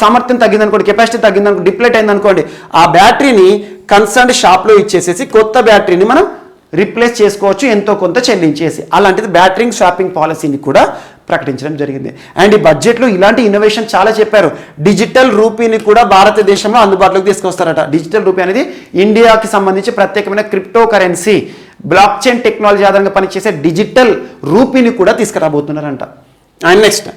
సామర్థ్యం తగ్గిందనుకోండి, కెపాసిటీ తగ్గిందనుకోండి, డిప్లేట్ అయిందనుకోండి, ఆ బ్యాటరీని కన్సర్న్డ్ షాప్లో ఇచ్చేసేసి కొత్త బ్యాటరీని మనం రీప్లేస్ చేసుకోవచ్చు ఎంతో కొంత చెల్లించేసి. అలాంటిది బ్యాటరీ స్వాపింగ్ పాలసీని కూడా ప్రకటించడం జరిగింది. అండ్ ఈ బడ్జెట్లో ఇలాంటి ఇన్నోవేషన్ చాలా చెప్పారు. డిజిటల్ రూపీని కూడా భారతదేశంలో అందుబాటులోకి తీసుకొస్తారట. డిజిటల్ రూపీ అనేది ఇండియాకి సంబంధించి ప్రత్యేకమైన cryptocurrency, blockchain technology ఆధారంగా పనిచేసే డిజిటల్ రూపీని కూడా తీసుకురాబోతున్నారంట. And next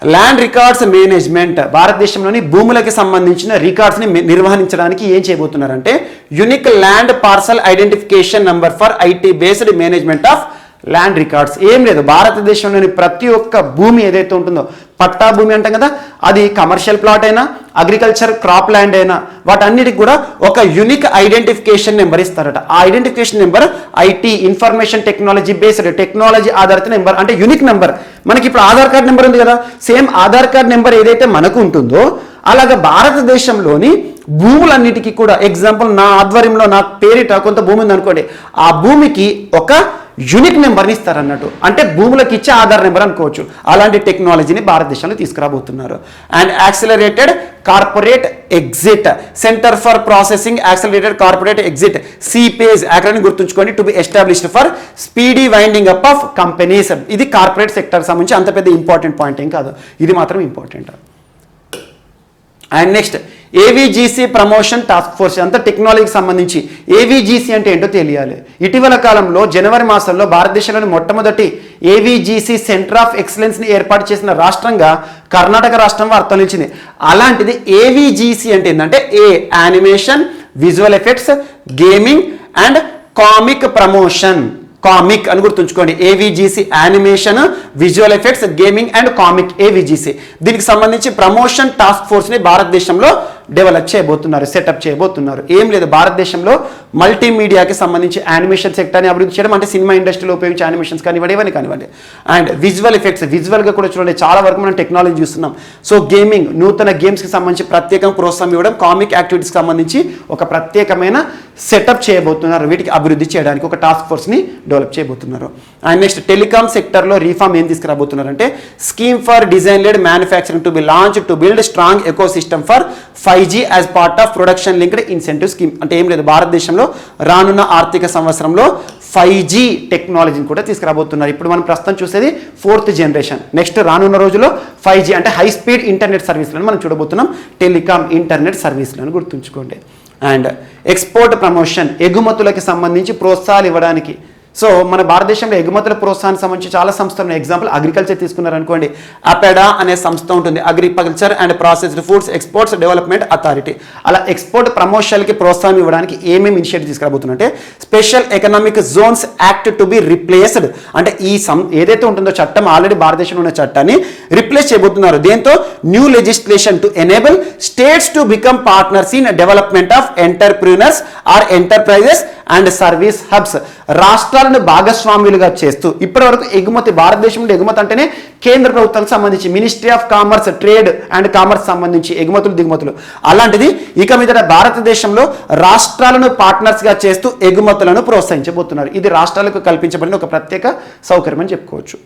land records management. భారతదేశంలోని భూములకి సంబంధించిన రికార్డ్స్ని నిర్వహించడానికి ఏం చేయబోతున్నారంటే unique land parcel identification number for IT based management of land records. ఏం లేదు, భారతదేశంలోని ప్రతి ఒక్క భూమి ఏదైతే ఉంటుందో, పట్టా భూమి అంటాం కదా, అది కమర్షియల్ ప్లాట్ అయినా అగ్రికల్చర్ క్రాప్ ల్యాండ్ అయినా వాటన్నిటికి కూడా ఒక యూనిక్ ఐడెంటిఫికేషన్ నెంబర్ ఇస్తారట. ఆ identification number IT information technology based, technology ఆధారిత నెంబర్, అంటే యూనిక్ నెంబర్. మనకి ఇప్పుడు ఆధార్ కార్డ్ నెంబర్ ఉంది కదా, సేమ్ ఆధార్ కార్డ్ నెంబర్ ఏదైతే మనకు ఉంటుందో అలాగే భారతదేశంలోని భూములన్నిటికీ కూడా, ఎగ్జాంపుల్ నా ఆధ్వర్యంలో నా పేరిట కొంత భూమి ఉంది అనుకోండి, ఆ భూమికి ఒక యూనిక్ నెంబర్ని ఇస్తారన్నట్టు, అంటే భూములకు ఇచ్చే ఆధార్ నెంబర్ అనుకోవచ్చు. అలాంటి టెక్నాలజీని భారతదేశంలో తీసుకురాబోతున్నారు. And accelerated corporate exit, centre for processing accelerated corporate exit, CPACE యాక్రాన్ని గుర్తుంచుకోండి, to be established for speedy winding up of companies. ఇది కార్పొరేట్ సెక్టర్ సంబంధించి అంత పెద్ద ఇంపార్టెంట్ పాయింట్ ఏం కాదు, ఇది మాత్రం important. And next AVGC promotion task force, అంతా టెక్నాలజీకి సంబంధించి. ఏవీజీసీ అంటే ఏంటో తెలియాలి. ఇటీవల కాలంలో జనవరి మాసంలో భారతదేశంలోని మొట్టమొదటి ఏవీజీసీ సెంటర్ ఆఫ్ ఎక్సలెన్స్ని ఏర్పాటు చేసిన రాష్ట్రంగా కర్ణాటక రాష్ట్రం వార్త నిలిచింది. అలాంటిది ఏవీజీసీ అంటే ఏంటంటే animation, visual effects, gaming and comic promotion. Comic అని గుర్తుంచుకోండి, AVGC animation, visual effects, gaming and comic, AVGC. దీనికి సంబంధించి ప్రమోషన్ టాస్క్ ఫోర్స్ని భారతదేశంలో డెవలప్ చేయబోతున్నారు, సెటప్ చేయబోతున్నారు. ఏం లేదు, భారతదేశంలో మల్టీమీడియాకి సంబంధించి యానిమేషన్ సెక్టర్ని అభివృద్ధి చేయడం, అంటే సినిమా ఇండస్ట్రీలో ఉపయోగించే యానిమేషన్స్ కానివ్వండి, ఇవన్నీ కానివ్వండి. అండ్ విజువల్ ఎఫెక్ట్స్, విజువల్గా కూడా చూడండి చాలా వరకు మనం టెక్నాలజీ చూస్తున్నాం. సో గేమింగ్, నూతన గేమ్స్కి సంబంధించి ప్రత్యేకంగా ప్రోత్సాహం ఇవ్వడం, కామిక్ యాక్టివిటీస్కి సంబంధించి ఒక ప్రత్యేకమైన సెటప్ చేయబోతున్నారు. వీటికి అభివృద్ధి చేయడానికి ఒక టాస్క్ ఫోర్స్ని డెవలప్ చేయబోతున్నారు. అండ్ నెక్స్ట్ టెలికామ్ సెక్టర్లో రీఫార్మ్ ఏం తీసుకురాబోతున్నారంటే scheme for design led manufacturing to be launch to build strong ecosystem for 5G as part of production linked incentive scheme. అంటే ఏం లేదు, భారతదేశంలో రానున్న ఆర్థిక సంవత్సరంలో 5G టెక్నాలజీని కూడా తీసుకురాబోతున్నారు. ఇప్పుడు మనం ప్రస్తుతం చూసేది 4th జనరేషన్. నెక్స్ట్ రానున్న రోజుల్లో 5G అంటే హై స్పీడ్ ఇంటర్నెట్ సర్వీసులను మనం చూడబోతున్నాం, టెలికామ్ ఇంటర్నెట్ సర్వీసులను గుర్తుంచుకోండి. అండ్ ఎక్స్పోర్ట్ ప్రమోషన్, ఎగుమతులకి సంబంధించి ప్రోత్సాహాలు ఇవ్వడానికి సో మన భారతదేశంలో ఎగుమతుల ప్రోత్సాహానికి సంబంధించి చాలా సంస్థలు ఉన్నాయి. ఎగ్జాంపుల్ అగ్రికల్చర్ తీసుకున్నారనుకోండి, అపెడా అనే సంస్థ ఉంటుంది, agriculture and processed foods exports development authority. అలా ఎక్స్పోర్ట్ ప్రమోషన్కి ప్రోత్సాహం ఇవ్వడానికి ఏమేమి ఇనిషియేటివ్ తీసుకురాబోతుందంటే special economic zones act to be replaced, అంటే ఈ ఏదైతే ఉంటుందో చట్టం ఆల్రెడీ భారతదేశంలో ఉన్న చట్టాన్ని రిప్లేస్ చేయబోతున్నారు. దీంతో new legislation to enable states to become partners in development of entrepreneurs or enterprises and service hubs. రాష్ట్రాలను భాగస్వామ్యులుగా చేస్తూ ఇప్పటి వరకు ఎగుమతి, భారతదేశంలో ఎగుమతి అంటేనే కేంద్ర ప్రభుత్వానికి సంబంధించి ministry of commerce, trade and commerce సంబంధించి ఎగుమతులు దిగుమతులు. అలాంటిది ఇక మీద భారతదేశంలో రాష్ట్రాలను పార్ట్నర్స్గా చేస్తూ ఎగుమతులను ప్రోత్సహించబోతున్నారు. ఇది రాష్ట్రాలకు కల్పించబడిన ఒక ప్రత్యేక సౌకర్యం అని చెప్పుకోవచ్చు.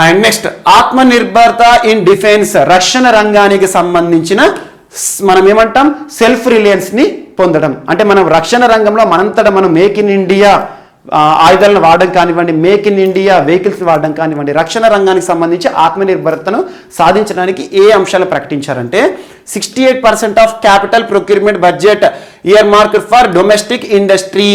అండ్ నెక్స్ట్ ఆత్మనిర్భరత ఇన్ డిఫెన్స్, రక్షణ రంగానికి సంబంధించిన మనం ఏమంటాం సెల్ఫ్ రిలయన్స్ని పొందడం. అంటే మనం రక్షణ రంగంలో మనంతటా మనం మేక్ ఇన్ ఇండియా ఆయుధాలను వాడడం కానివ్వండి, మేక్ ఇన్ ఇండియా వెహికల్స్ వాడడం కానివ్వండి, రక్షణ రంగానికి సంబంధించి ఆత్మనిర్భరతను సాధించడానికి ఏ అంశాలు ప్రకటించారంటే 68% of capital procurement budget year marked for domestic industry.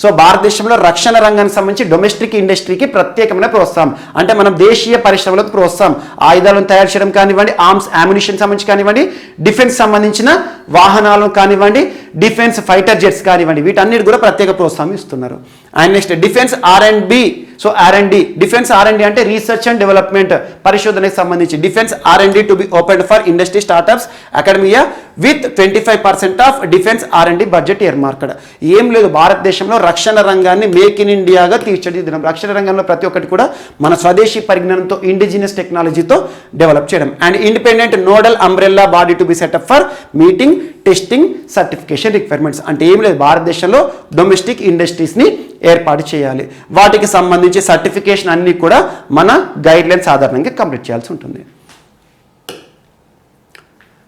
So భారతదేశంలో రక్షణ రంగానికి సంబంధించి డొమెస్టిక్ ఇండస్ట్రీకి ప్రత్యేకమైన ప్రోత్సాహం, అంటే మనం దేశీయ పరిశ్రమలకు ప్రోత్సాహం, ఆయుధాలను తయారు చేయడం కానివ్వండి, ఆర్మ్స్ అమ్యునిషన్ సంబంధించి కానివ్వండి, డిఫెన్స్ సంబంధించిన వాహనాలు కానివ్వండి, డిఫెన్స్ ఫైటర్ జెట్స్ కానివ్వండి, వీటన్నిటి కూడా ప్రత్యేక ప్రోత్సాహం ఇస్తున్నారు. And next defence R&D. So R&D, defence R&D అంటే రీసెర్చ్ అండ్ డెవలప్మెంట్, పరిశోధనకు సంబంధించి defence R&D to be open for industry startups academia with 25% of defence R&D budget year marked. ఏం లేదు, భారతదేశంలో రక్షణ రంగాన్ని మేక్ ఇన్ ఇండియాగా తీర్చిదిద్దడం, రక్షణ రంగంలో ప్రతి ఒక్కటి కూడా మన స్వదేశీ పరిజ్ఞానంతో ఇండిజినియస్ టెక్నాలజీతో డెవలప్ చేయడం. And independent nodal umbrella body to be set up for meeting testing certification requirements. అంటే ఏం లేదు, భారతదేశంలో డొమెస్టిక్ ఇండస్ట్రీస్ని ఏర్పాటు చేయాలి, వాటికి సంబంధించి సర్టిఫికేషన్ అన్ని కూడా మన గైడ్ లైన్స్ ఆధారంగా కంప్లీట్ చేయాల్సి ఉంటుంది.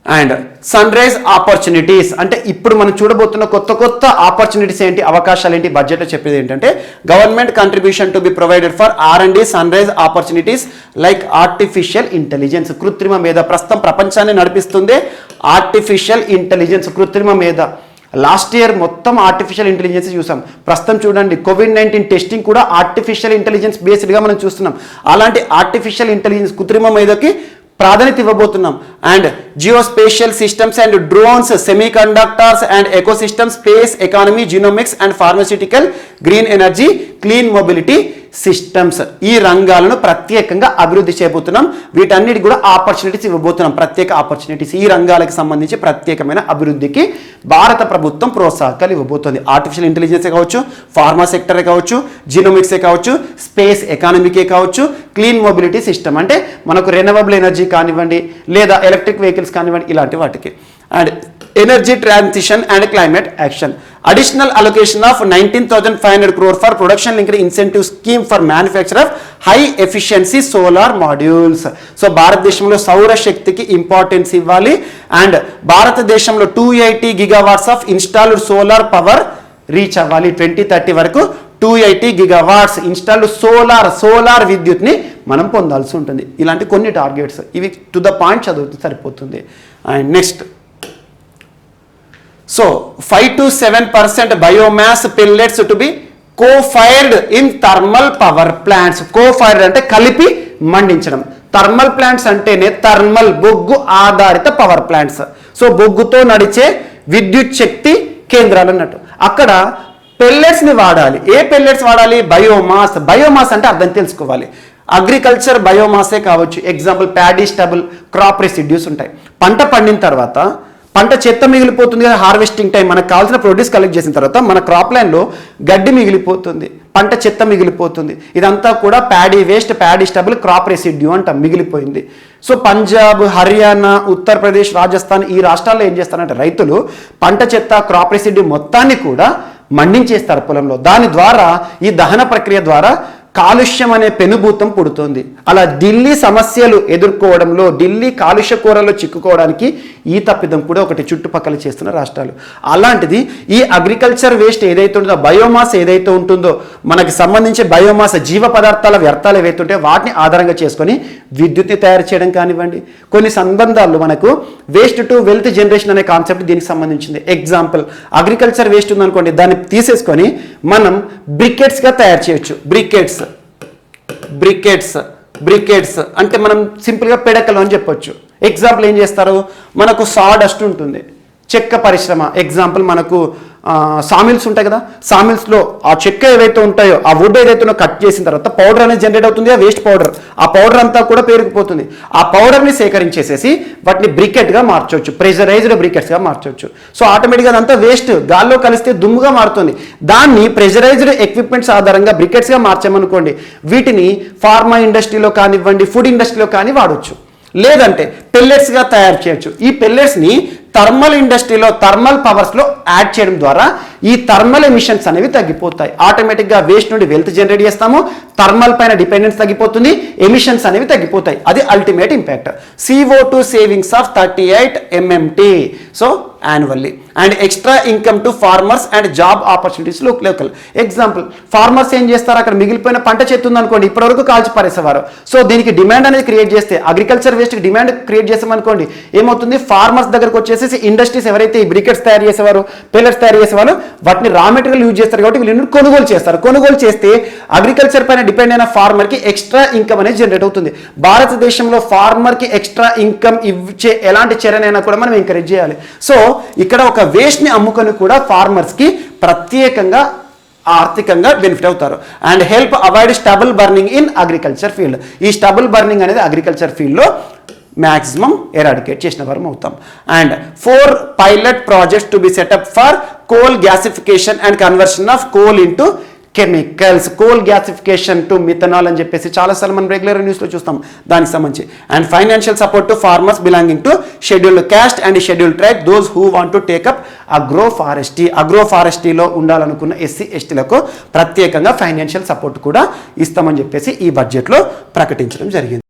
అండ్ సన్ రైజ్ ఆపర్చునిటీస్, అంటే ఇప్పుడు మనం చూడబోతున్న కొత్త కొత్త ఆపర్చునిటీస్ ఏంటి, అవకాశాలు ఏంటి, బడ్జెట్లో చెప్పేది ఏంటంటే government contribution to be provided for R&D sunrise opportunities like artificial intelligence, కృత్రిమ మేధ. ప్రస్తుతం ప్రపంచాన్ని నడిపిస్తుంది ఆర్టిఫిషియల్ ఇంటెలిజెన్స్, కృత్రిమ మేధ. లాస్ట్ ఇయర్ మొత్తం ఆర్టిఫిషియల్ ఇంటెలిజెన్స్ చూసాం. ప్రస్తుతం చూడండి COVID-19 టెస్టింగ్ కూడా ఆర్టిఫిషియల్ ఇంటెలిజెన్స్ బేస్డ్గా మనం చూస్తున్నాం. అలాంటి ఆర్టిఫిషియల్ ఇంటెలిజెన్స్ కృత్రిమ మేధకి ప్రాధాన్యత ఇవ్వబోతున్నాం. And geospatial systems and drones, semiconductors and ecosystem, space economy, genomics and pharmaceutical, green energy, clean mobility systems, ఈ రంగాలను ప్రత్యేకంగా అభివృద్ధి చేయబోతున్నాం. వీటన్నిటి కూడా ఆపర్చునిటీస్ ఇవ్వబోతున్నాం, ప్రత్యేక ఆపర్చునిటీస్. ఈ రంగాలకు సంబంధించి ప్రత్యేకమైన అభివృద్ధికి భారత ప్రభుత్వం ప్రోత్సాహకాలు ఇవ్వబోతుంది. ఆర్టిఫిషియల్ ఇంటెలిజెన్సే కావచ్చు, ఫార్మా సెక్టరే కావచ్చు, జీనోమిక్సే కావచ్చు, స్పేస్ ఎకానమీకే కావచ్చు, క్లీన్ మొబిలిటీ సిస్టమ్ అంటే మనకు రెన్యూవబుల్ ఎనర్జీ కానివ్వండి, లేదా ఎలక్ట్రిక్ వెహికల్స్ కానివ్వండి, ఇలాంటి వాటికి. And energy transition and climate action, additional allocation of 19,500 crore for production linked incentive scheme for manufacture of high efficiency solar modules. So భారతదేశంలో సౌర శక్తికి ఇంపార్టెన్స్ ఇవ్వాలి. అండ్ భారతదేశంలో 280 gigawatts of installed solar power reach అవ్వాలి. 2030 వరకు 280 gigawatts installed solar విద్యుత్ని మనం పొందాల్సి ఉంటుంది. ఇలాంటి కొన్ని టార్గెట్స్, ఇవి టు ద పాయింట్ చదివితే సరిపోతుంది. And next, so 5 to 7% biomass pellets to be co fired in thermal power plants. Co fired అంటే కలిపి మండించడం. థర్మల్ ప్లాంట్స్ అంటేనే థర్మల్, బొగ్గు ఆధారిత పవర్ ప్లాంట్స్. సో బొగ్గుతో నడిచే విద్యుత్ శక్తి కేంద్రాలు అన్నట్టు. అక్కడ పెల్లెట్స్ని వాడాలి. ఏ పెల్లెట్స్ వాడాలి? బయోమాస్. బయోమాస్ అంటే అర్థం తెలుసుకోవాలి. అగ్రికల్చర్ బయోమాసే కావచ్చు. Example paddy stubble, crop residues ఉంటాయి. పంట పండిన తర్వాత పంట చెత్త మిగిలిపోతుంది కదా, హార్వెస్టింగ్ టైం మనకు కావాల్సిన ప్రొడ్యూస్ కలెక్ట్ చేసిన తర్వాత మన క్రాప్ లైన్లో గడ్డి మిగిలిపోతుంది, పంట చెత్త మిగిలిపోతుంది. ఇదంతా కూడా paddy waste, paddy stubble, crop residue అంట మిగిలిపోయింది. సో పంజాబ్, హర్యానా, ఉత్తరప్రదేశ్, రాజస్థాన్ ఈ రాష్ట్రాల్లో ఏం చేస్తారంటే రైతులు పంట చెత్త, క్రాప్ రెసిడ్యూ మొత్తాన్ని కూడా మండించేస్తారు పొలంలో. దాని ద్వారా ఈ దహన ప్రక్రియ ద్వారా కాలుష్యం అనే పెనుభూతం పుడుతుంది. అలా ఢిల్లీ సమస్యలు ఎదుర్కోవడంలో, ఢిల్లీ కాలుష్య కూరల్లో చిక్కుకోవడానికి ఈ తప్పిదం కూడా ఒకటి చుట్టుపక్కల చేస్తున్న రాష్ట్రాలు. అలాంటిది ఈ అగ్రికల్చర్ వేస్ట్ ఏదైతే ఉంటుందో, బయోమాస్ ఏదైతే ఉంటుందో, మనకి సంబంధించి బయోమాస్ జీవ పదార్థాల వ్యర్థాలు ఏవైతే ఉంటాయో వాటిని ఆధారంగా చేసుకొని విద్యుత్ని తయారు చేయడం కానివ్వండి. కొన్ని సంబంధాలు మనకు వేస్ట్ టు వెల్త్ జనరేషన్ అనే కాన్సెప్ట్ దీనికి సంబంధించింది. ఎగ్జాంపుల్, అగ్రికల్చర్ వేస్ట్ ఉందనుకోండి, దాన్ని తీసేసుకొని మనం బ్రికెట్స్గా తయారు చేయొచ్చు. బ్రికెట్స్ అంటే మనం సింపుల్గా పిడకలు అని చెప్పొచ్చు. ఎగ్జాంపుల్ ఏం చేస్తారు, మనకు సాడస్ట్ ఉంటుంది, చెక్క పరిశ్రమ. ఎగ్జాంపుల్ మనకు సామిల్స్ ఉంటాయి కదా, సామిల్స్లో ఆ చెక్క ఏవైతే ఉంటాయో, ఆ వుడ్ ఏదైతే కట్ చేసిన తర్వాత పౌడర్ అనేది జనరేట్ అవుతుంది, ఆ వేస్ట్ పౌడర్. ఆ పౌడర్ అంతా కూడా పేరుకుపోతుంది. ఆ పౌడర్ని సేకరించేసేసి వాటిని బ్రికెట్గా మార్చవచ్చు, ప్రెషరైజ్డ్ బ్రికెట్స్గా మార్చవచ్చు. సో ఆటోమేటిక్గా అదంతా వేస్ట్ గాల్లో కలిస్తే దుమ్ముగా మారుతుంది. దాన్ని ప్రెషరైజ్డ్ ఎక్విప్మెంట్స్ ఆధారంగా బ్రికెట్స్గా మార్చామనుకోండి, వీటిని ఫార్మా ఇండస్ట్రీలో కానివ్వండి, ఫుడ్ ఇండస్ట్రీలో కానీ వాడవచ్చు. లేదంటే పెల్లెట్స్గా తయారు చేయొచ్చు. ఈ పెల్లెట్స్ని థర్మల్ ఇండస్ట్రీలో, థర్మల్ పవర్స్లో యాడ్ చేయడం ద్వారా ఈ థర్మల్ ఎమిషన్స్ అనేవి తగ్గిపోతాయి. ఆటోమేటిక్గా వేస్ట్ నుండి వెల్త్ జనరేట్ చేస్తాము, థర్మల్ పైన డిపెండెన్స్ తగ్గిపోతుంది, ఎమిషన్స్ అనేవి తగ్గిపోతాయి. అది ultimate impact. CO2 savings of 38 MMT so annually. And extra income to farmers and job opportunities local. Example, farmers ఏం చేస్తారు, అక్కడ మిగిలిపోయిన పంట చెత్త ఉందనుకోండి, ఇప్పటివరకు కాల్చి పారేసేవారు. సో దీనికి డిమాండ్ అనేది క్రియేట్ చేస్తే, అగ్రికల్చర్ వేస్ట్కి డిమాండ్ క్రియేట్ చేసామనుకోండి, ఏమవుతుంది, ఫార్మర్స్ దగ్గరకు వచ్చేసి ఇండస్ట్రీస్ ఎవరైతే ఈ బ్రికెట్స్ తయారు చేసేవారు, పెల్లెట్స్ తయారు చేసేవారు, వాటిని రా మెటీరియల్ యూజ్ చేస్తారు కాబట్టి వీళ్ళు కొనుగోలు చేస్తారు. కొనుగోలు చేస్తే అగ్రికల్చర్ పైన డిపెండ్ అయిన ఫార్మర్కి ఎక్స్ట్రా ఇన్కమ్ అనేది జనరేట్ అవుతుంది. భారతదేశంలో ఫార్మర్కి ఎక్స్ట్రా ఇన్కమ్ ఇచ్చే ఎలాంటి చర్యనైనా కూడా మనం ఎంకరేజ్ చేయాలి. సో ఇక్కడ ఒక వేస్ట్ని అమ్ముకొని కూడా ఫార్మర్స్కి ప్రత్యేకంగా ఆర్థికంగా బెనిఫిట్ అవుతారు. And help avoid stubble burning in agriculture field. ఈ స్టబుల్ బర్నింగ్ అనేది అగ్రికల్చర్ ఫీల్డ్లో మ్యాక్సిమం ఎరాడికేట్ చేసిన వారం అవుతాం. And 4 pilot projects to be set up for coal gasification and conversion of coal into chemicals. Coal gasification to methanol అని చెప్పేసి చాలాసార్లు మనం రెగ్యులర్ న్యూస్లో చూస్తాం దానికి సంబంధించి. And financial support to farmers belonging to scheduled caste and scheduled tribe those who want to take up అగ్రోఫారెస్ట్రీలో ఉండాలనుకున్న SC STలకు ప్రత్యేకంగా financial support కూడా ఇస్తామని చెప్పేసి ఈ బడ్జెట్లో ప్రకటించడం జరిగింది.